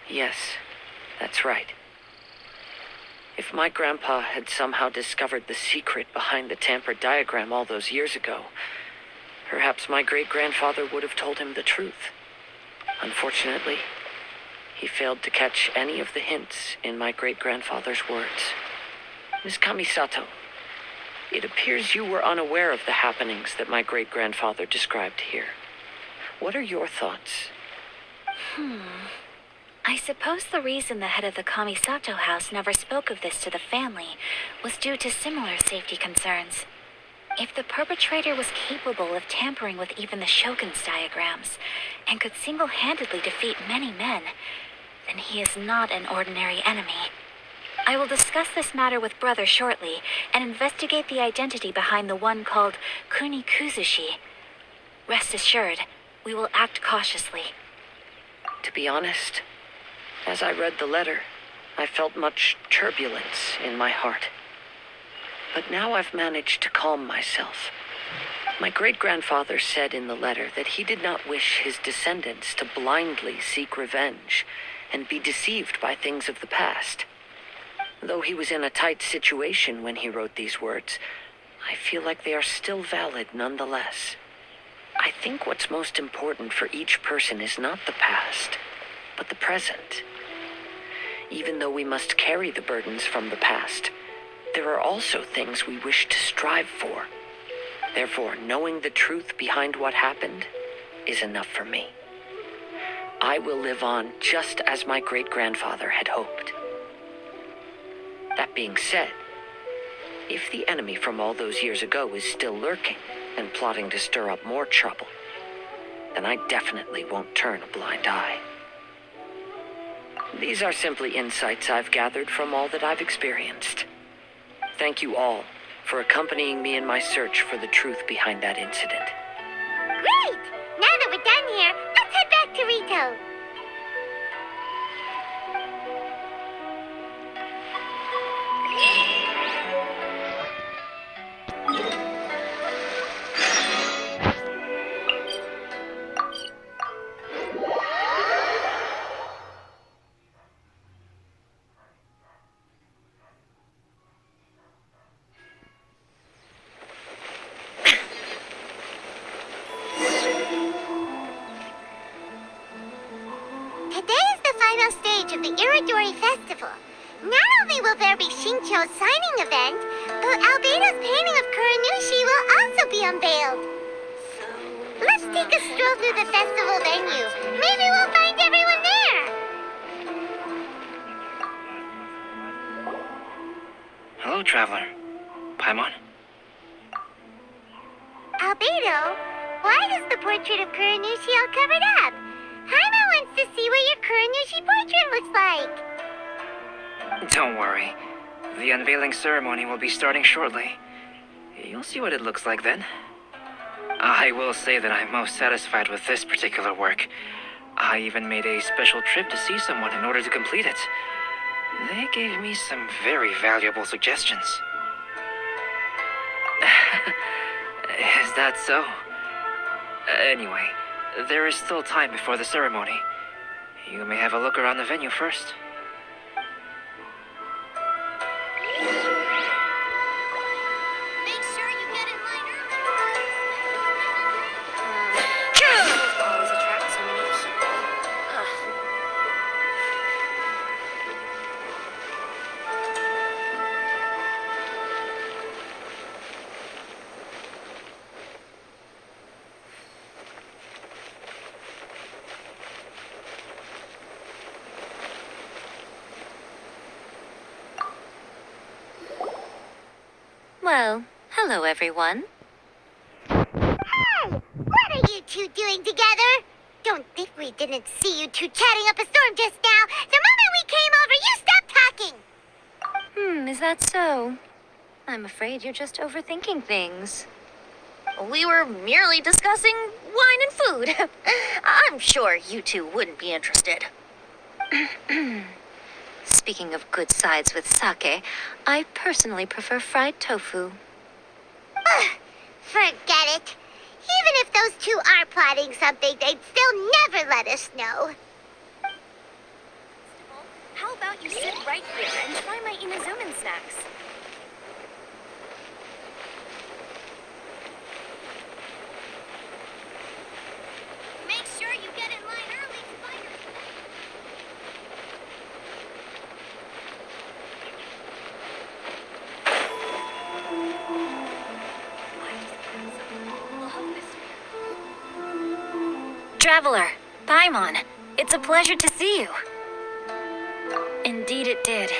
Speaker 9: Yes, that's right. If my grandpa had somehow discovered the secret behind the tampered diagram all those years ago, perhaps my great-grandfather would have told him the truth. Unfortunately, he failed to catch any of the hints in my great-grandfather's words. Miss Kamisato, it appears you were unaware of the happenings that my great-grandfather described here. What are your thoughts?
Speaker 1: I suppose the reason the head of the Kamisato house never spoke of this to the family was due to similar safety concerns. If the perpetrator was capable of tampering with even the Shogun's diagrams and could single-handedly defeat many men, then he is not an ordinary enemy. I will discuss this matter with Brother shortly and investigate the identity behind the one called Kuni Kuzushi. Rest assured, we will act cautiously.
Speaker 9: To be honest, as I read the letter, I felt much turbulence in my heart. But now I've managed to calm myself. My great-grandfather said in the letter that he did not wish his descendants to blindly seek revenge and be deceived by things of the past. Though he was in a tight situation when he wrote these words, I feel like they are still valid nonetheless. I think what's most important for each person is not the past, but the present. Even though we must carry the burdens from the past, there are also things we wish to strive for. Therefore, knowing the truth behind what happened is enough for me. I will live on just as my great-grandfather had hoped. That being said, if the enemy from all those years ago is still lurking and plotting to stir up more trouble, then I definitely won't turn a blind eye. These are simply insights I've gathered from all that I've experienced. Thank you all for accompanying me in my search for the truth behind that incident.
Speaker 3: Great! Now that we're done here, let's head back to Rito. Of the Iridori Festival. Not only will there be Shincho's signing event, but Albedo's painting of Kuronushi will also be unveiled. Let's take a stroll through the festival venue. Maybe we'll find everyone there.
Speaker 10: Hello, traveler. Paimon?
Speaker 3: Albedo, why is the portrait of Kuronushi all covered up? Paimon wants to see what your Kuronushi portrait looks like.
Speaker 10: Don't worry. The unveiling ceremony will be starting shortly. You'll see what it looks like then. I will say that I'm most satisfied with this particular work. I even made a special trip to see someone in order to complete it. They gave me some very valuable suggestions. Is that so? Anyway, there is still time before the ceremony. You may have a look around the venue first.
Speaker 3: Make sure you get in line
Speaker 6: Always attract so many people.
Speaker 12: Well, hello everyone.
Speaker 3: Hey! What are you two doing together? Don't think we didn't see you two chatting up a storm just now. The moment we came over, you stopped talking.
Speaker 12: Is that so? I'm afraid you're just overthinking things. We were merely discussing wine and food. I'm sure you two wouldn't be interested. Speaking of good sides with sake, I personally prefer fried tofu.
Speaker 3: Forget it. Even if those two are plotting something, they'd still never let us know.
Speaker 6: How about you sit right here and try my Inazuman snacks?
Speaker 3: Make sure you get in line early to buy your...
Speaker 1: Traveler, Paimon, it's a pleasure to see you. Indeed it did.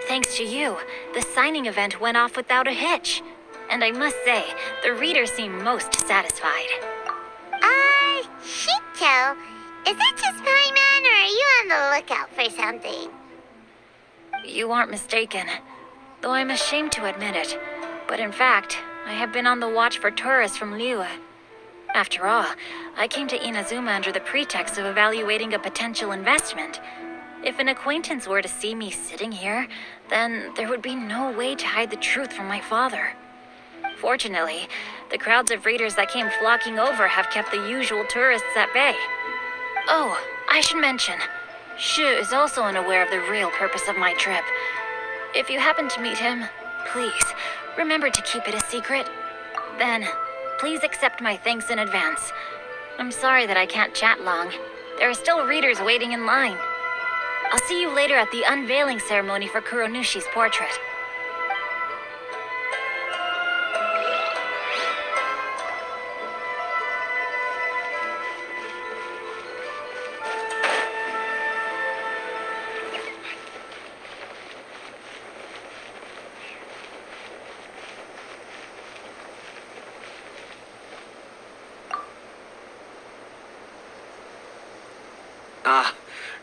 Speaker 1: Thanks to you, the signing event went off without a hitch. And I must say, the readers seem most satisfied.
Speaker 3: Shito, is that just Paimon, or are you on the lookout for something?
Speaker 1: You aren't mistaken, though I'm ashamed to admit it. But in fact, I have been on the watch for tourists from Liyue. After all, I came to Inazuma under the pretext of evaluating a potential investment. If an acquaintance were to see me sitting here, then there would be no way to hide the truth from my father. Fortunately, the crowds of readers that came flocking over have kept the usual tourists at bay. Oh, I should mention, Shu is also unaware of the real purpose of my trip. If you happen to meet him, please, remember to keep it a secret. Then, please accept my thanks in advance. I'm sorry that I can't chat long. There are still readers waiting in line. I'll see you later at the unveiling ceremony for Kuronushi's portrait.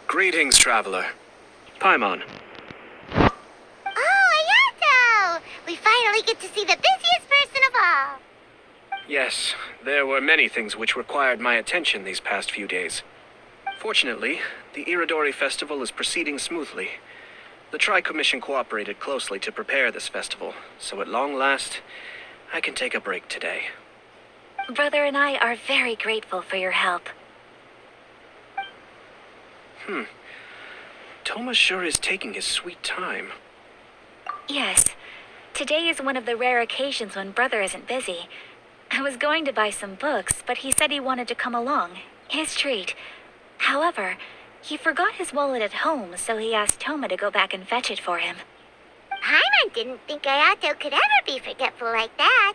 Speaker 13: Greetings, traveler. Paimon.
Speaker 3: Oh, Ayato! We finally get to see the busiest person of all.
Speaker 13: Yes, there were many things which required my attention these past few days. Fortunately, the Iridori Festival is proceeding smoothly. The Tri-Commission cooperated closely to prepare this festival, so at long last, I can take a break today.
Speaker 12: Brother and I are very grateful for your help.
Speaker 13: Toma sure is taking his sweet time.
Speaker 12: Yes. Today is one of the rare occasions when Brother isn't busy. I was going to buy some books, but he said he wanted to come along. His treat. However, he forgot his wallet at home, so he asked Toma to go back and fetch it for him.
Speaker 3: Paimon didn't think Ayato could ever be forgetful like that.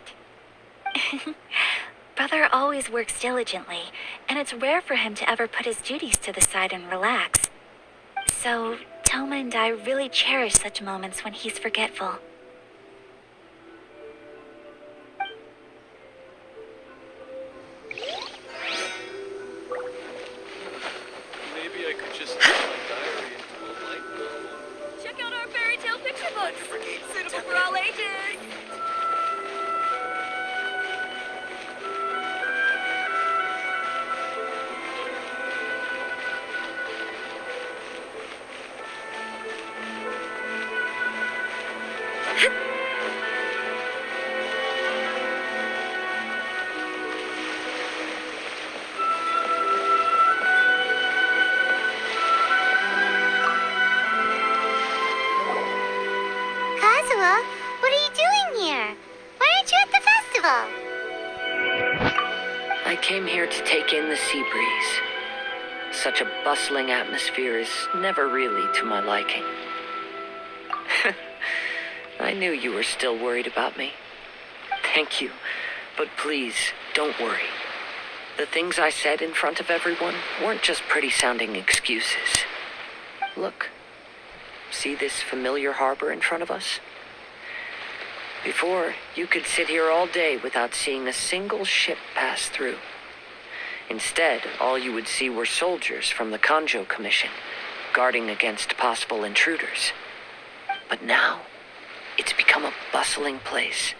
Speaker 12: Brother always works diligently, and it's rare for him to ever put his duties to the side and relax. So, Toma and I really cherish such moments when he's forgetful.
Speaker 13: Maybe I could just turn my diary into a light novel.
Speaker 6: Check out our fairy tale picture books. Suitable for all ages.
Speaker 3: Kazuha, what are you doing here? Why aren't you at the festival?
Speaker 9: I came here to take in the sea breeze. Such a bustling atmosphere is never really to my liking. I knew you were still worried about me. Thank you, but please, don't worry. The things I said in front of everyone weren't just pretty-sounding excuses. Look, see this familiar harbor in front of us? Before, you could sit here all day without seeing a single ship pass through. Instead, all you would see were soldiers from the Kanjo Commission, guarding against possible intruders. But now, it's become a bustling place.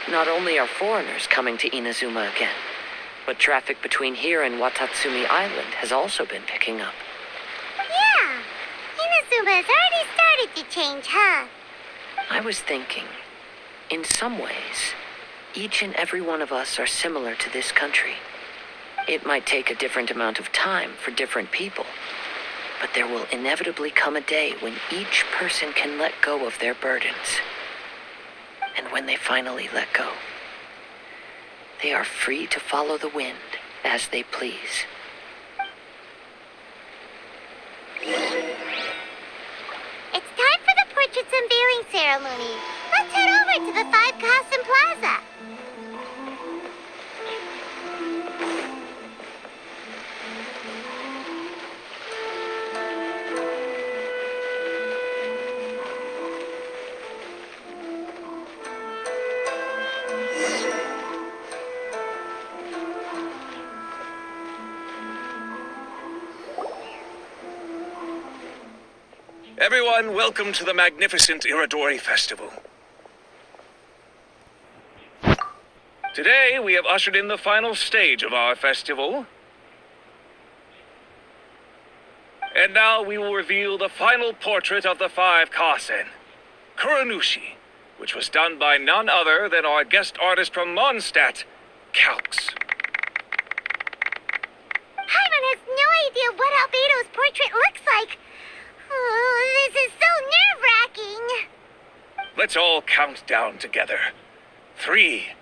Speaker 9: Not only are foreigners coming to Inazuma again, but traffic between here and Watatsumi Island has also been picking up.
Speaker 3: Yeah, Inazuma's already started to change, huh?
Speaker 9: I was thinking, in some ways, each and every one of us are similar to this country. It might take a different amount of time for different people, but there will inevitably come a day when each person can let go of their burdens. And when they finally let go, they are free to follow the wind as they please.
Speaker 3: It's time for the portraits unveiling ceremony. Let's head over to the 5 Kazen Plaza.
Speaker 14: Everyone, welcome to the magnificent Iridori Festival. Today, we have ushered in the final stage of our festival. And now we will reveal the final portrait of the 5 Kazen, Kuronushi, which was done by none other than our guest artist from Mondstadt, Calx.
Speaker 3: Paimon has no idea what Albedo's portrait looks like. Oh, this is so nerve-wracking.
Speaker 14: Let's all count down together. 3,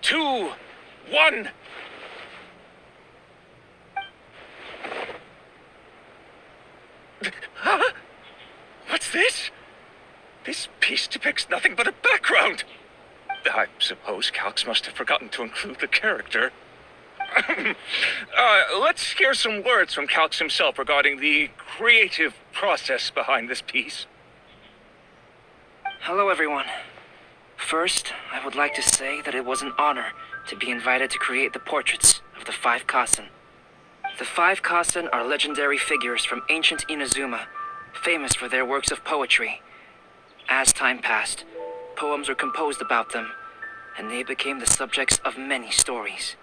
Speaker 14: 2, 1. Huh? What's this? This piece depicts nothing but a background. I suppose Calx must have forgotten to include the character. Let's hear some words from Calx himself regarding the creative process behind this piece.
Speaker 10: Hello, everyone. First, I would like to say that it was an honor to be invited to create the portraits of the 5 Kazen. The 5 Kazen are legendary figures from ancient Inazuma, famous for their works of poetry. As time passed, poems were composed about them, and they became the subjects of many stories.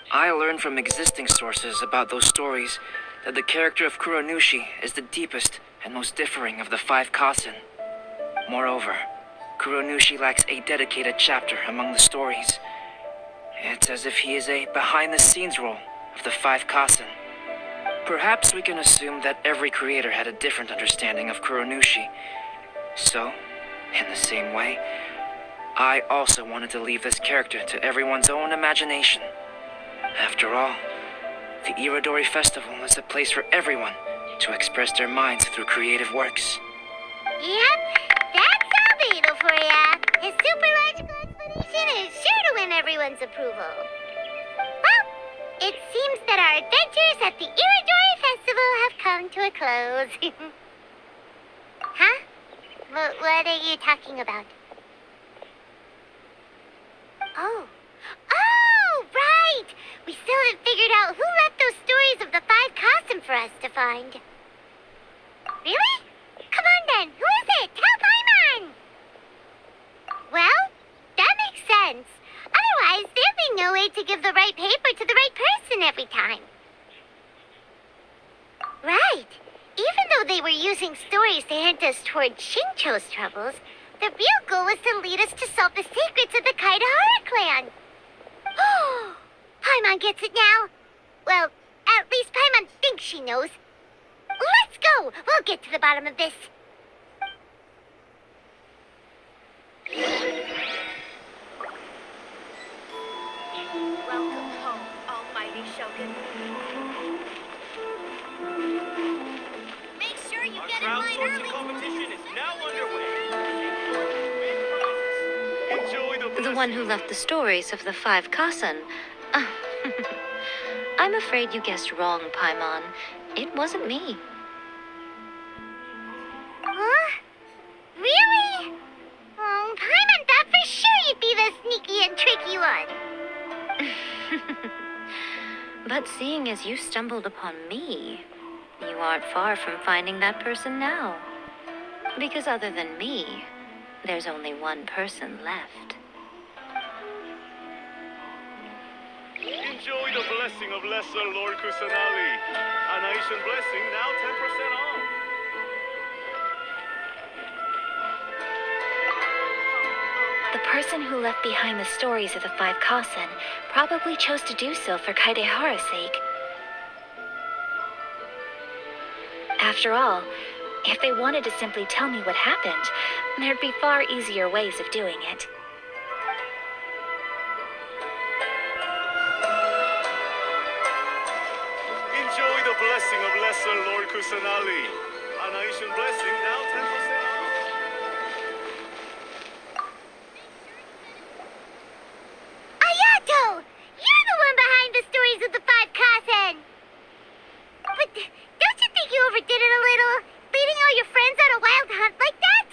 Speaker 10: I learned from existing sources about those stories that the character of Kuronushi is the deepest and most differing of the 5 Kazen. Moreover, Kuronushi lacks a dedicated chapter among the stories. It's as if he is a behind-the-scenes role of the 5 Kazen. Perhaps we can assume that every creator had a different understanding of Kuronushi. So, in the same way, I also wanted to leave this character to everyone's own imagination. After all, the Iridori Festival is a place for everyone to express their minds through creative works.
Speaker 3: Yep, that's Albedo for ya. His super logical explanation is sure to win everyone's approval. Well, it seems that our adventures at the Iridori Festival have come to a close. Huh? What are you talking about? Oh, right! We still haven't figured out who left those stories of the 5 Kazen for us to find. Really? Come on then, who is it? Tell Paimon! Well, that makes sense. Otherwise, there'd be no way to give the right paper to the right person every time. Right. Even though they were using stories to hint us toward Shincho's troubles, the real goal was to lead us to solve the secrets of the Kaidahara clan. Oh, Paimon gets it now. Well, at least Paimon thinks she knows. Let's go! We'll get to the bottom of this.
Speaker 12: Welcome home, Almighty Shogun.
Speaker 3: Make sure you get in line early.
Speaker 7: Competition is now underway. Enjoy
Speaker 12: The one who left the stories of the 5 Kazen. I'm afraid you guessed wrong, Paimon. It wasn't me.
Speaker 3: Huh? Really? Oh, Paimon thought for sure you'd be the sneaky and tricky one.
Speaker 12: But seeing as you stumbled upon me, you aren't far from finding that person now. Because other than me, there's only one person left.
Speaker 14: Enjoy the blessing of Lesser Lord Kusanali. A nation blessing, now 10% off.
Speaker 15: The person who left behind the stories of the five Kazen probably chose to do so for Kaidehara's sake. After all, if they wanted to simply tell me what happened, there'd be far easier ways of doing it.
Speaker 14: Enjoy the blessing of Lesser Lord Kusanali. A nation blessing, now 10% off.
Speaker 3: Ayato! You're the one behind the stories of the five Kazen! But don't you think you overdid it a little? Leading all your friends on a wild hunt like that?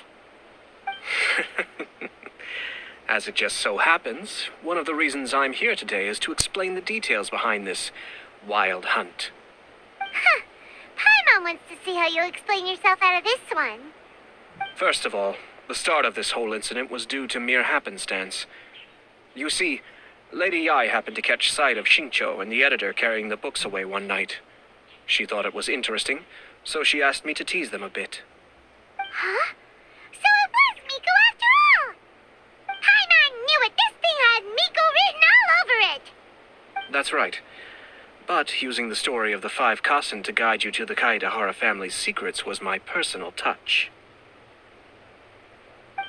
Speaker 13: As it just so happens, one of the reasons I'm here today is to explain the details behind this wild hunt.
Speaker 3: Huh. Paimon wants to see how you'll explain yourself out of this one.
Speaker 13: First of all, the start of this whole incident was due to mere happenstance. You see, Lady Yai happened to catch sight of Shincho and the editor carrying the books away one night. She thought it was interesting, so she asked me to tease them a bit.
Speaker 3: Huh? So it was Miko after all! Paimon knew it! This thing had Miko written all over it!
Speaker 13: That's right. But using the story of the five Kazen to guide you to the Kaedehara family's secrets was my personal touch.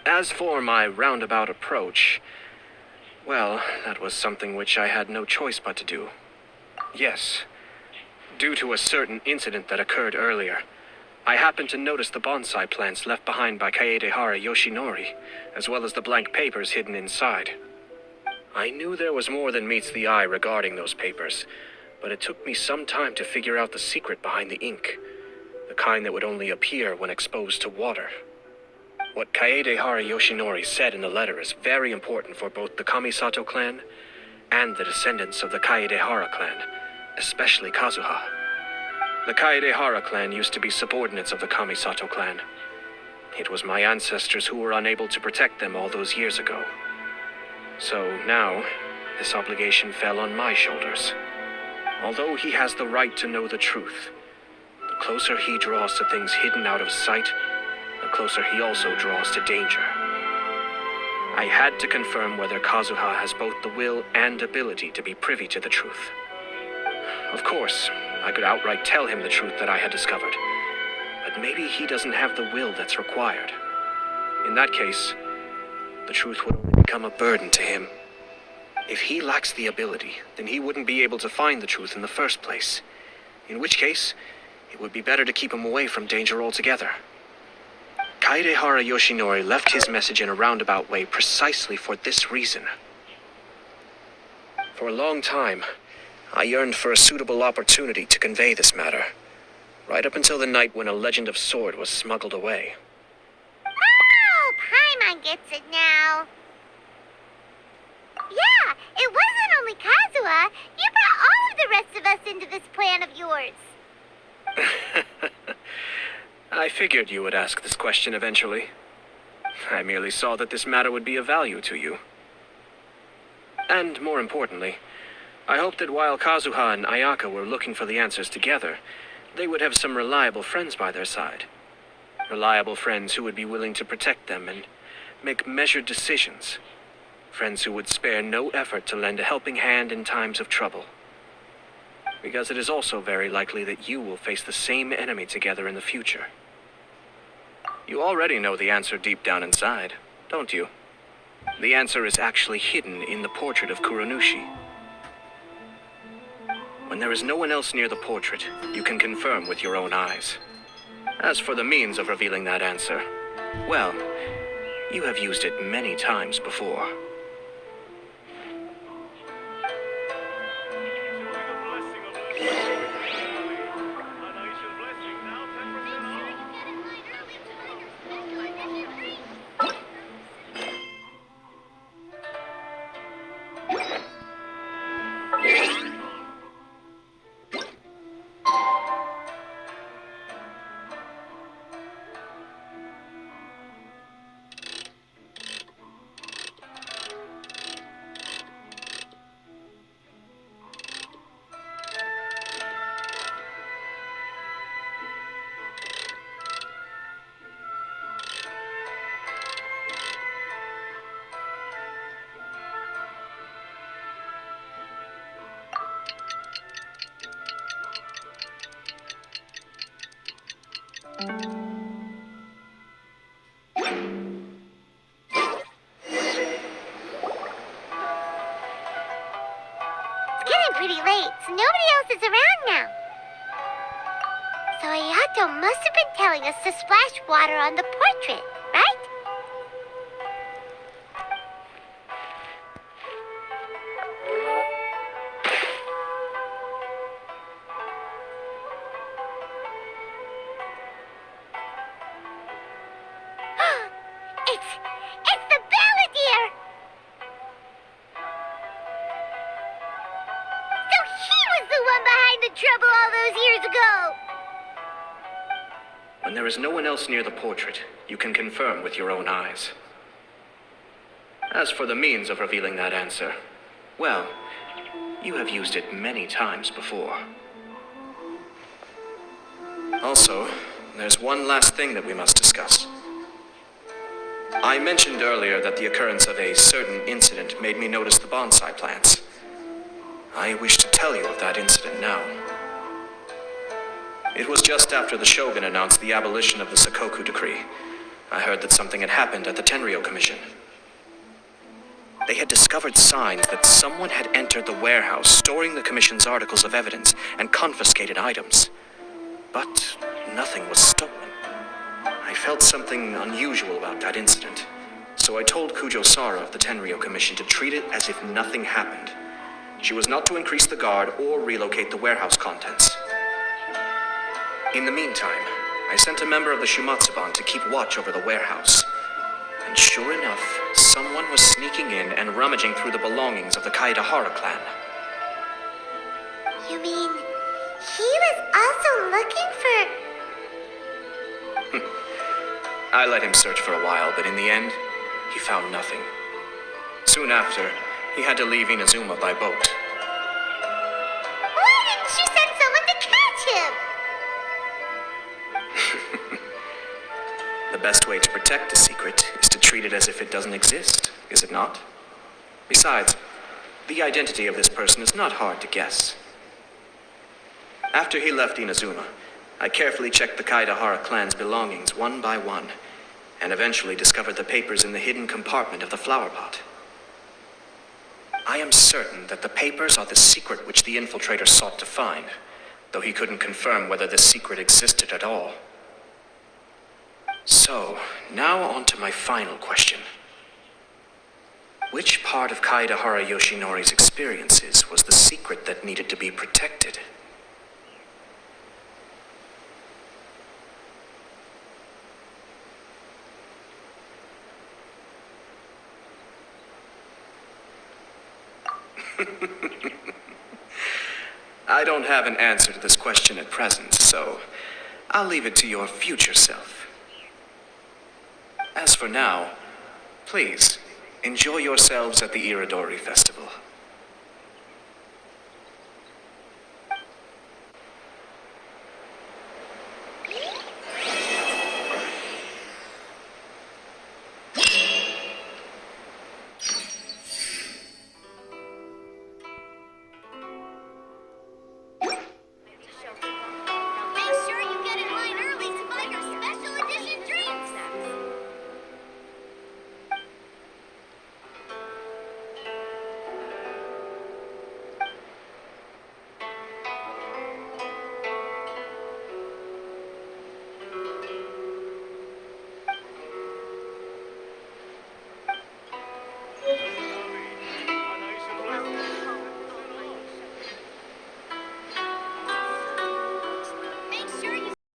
Speaker 13: As for my roundabout approach, well, that was something which I had no choice but to do. Yes, due to a certain incident that occurred earlier, I happened to notice the bonsai plants left behind by Kaedehara Yoshinori, as well as the blank papers hidden inside. I knew there was more than meets the eye regarding those papers, but it took me some time to figure out the secret behind the ink, the kind that would only appear when exposed to water. What Kaedehara Yoshinori said in the letter is very important for both the Kamisato clan and the descendants of the Kaedehara clan, especially Kazuha. The Kaedehara clan used to be subordinates of the Kamisato clan. It was my ancestors who were unable to protect them all those years ago. So now, this obligation fell on my shoulders. Although he has the right to know the truth, the closer he draws to things hidden out of sight, the closer he also draws to danger. I had to confirm whether Kazuha has both the will and ability to be privy to the truth. Of course, I could outright tell him the truth that I had discovered, but maybe he doesn't have the will that's required. In that case, the truth would only become a burden to him. If he lacks the ability, then he wouldn't be able to find the truth in the first place. In which case, it would be better to keep him away from danger altogether. Kaedehara Yoshinori left his message in a roundabout way precisely for this reason. For a long time, I yearned for a suitable opportunity to convey this matter, right up until the night when a legend of sword was smuggled away.
Speaker 3: Oh, Paimon gets it now. Yeah, it wasn't only Kazuha. You brought all of the rest of us into this plan of yours.
Speaker 13: I figured you would ask this question eventually. I merely saw that this matter would be of value to you. And more importantly, I hoped that while Kazuha and Ayaka were looking for the answers together, they would have some reliable friends by their side. Reliable friends who would be willing to protect them and make measured decisions. Friends who would spare no effort to lend a helping hand in times of trouble. Because it is also very likely that you will face the same enemy together in the future. You already know the answer deep down inside, don't you? The answer is actually hidden in the portrait of Kuronushi. When there is no one else near the portrait, you can confirm with your own eyes. As for the means of revealing that answer, well, you have used it many times before.
Speaker 3: So Ayato must have been telling us to splash water on the portrait, right? It's the Balladeer! So he was the one behind the trouble all those years ago!
Speaker 13: When there is no one else near the portrait, you can confirm with your own eyes. As for the means of revealing that answer, well, you have used it many times before. Also, there's one last thing that we must discuss. I mentioned earlier that the occurrence of a certain incident made me notice the bonsai plants. I wish to tell you of that incident now. It was just after the Shogun announced the abolition of the Sakoku decree. I heard that something had happened at the Tenryou Commission. They had discovered signs that someone had entered the warehouse storing the Commission's articles of evidence and confiscated items. But nothing was stolen. I felt something unusual about that incident, so I told Kujo-Sara of the Tenryou Commission to treat it as if nothing happened. She was not to increase the guard or relocate the warehouse contents. In the meantime, I sent a member of the Shumatsuban to keep watch over the warehouse. And sure enough, someone was sneaking in and rummaging through the belongings of the Kaedahara clan.
Speaker 3: You mean he was also looking for...
Speaker 13: I let him search for a while, but in the end, he found nothing. Soon after, he had to leave Inazuma by boat.
Speaker 3: Why didn't you send someone to catch him?
Speaker 13: The best way to protect a secret is to treat it as if it doesn't exist, is it not? Besides, the identity of this person is not hard to guess. After he left Inazuma, I carefully checked the Kaedahara clan's belongings one by one, and eventually discovered the papers in the hidden compartment of the flower pot. I am certain that the papers are the secret which the infiltrator sought to find, though he couldn't confirm whether this secret existed at all. So, now on to my final question. Which part of Kaedahara Yoshinori's experiences was the secret that needed to be protected? I don't have an answer to this question at present, so I'll leave it to your future self. As for now, please, enjoy yourselves at the Iridori Festival.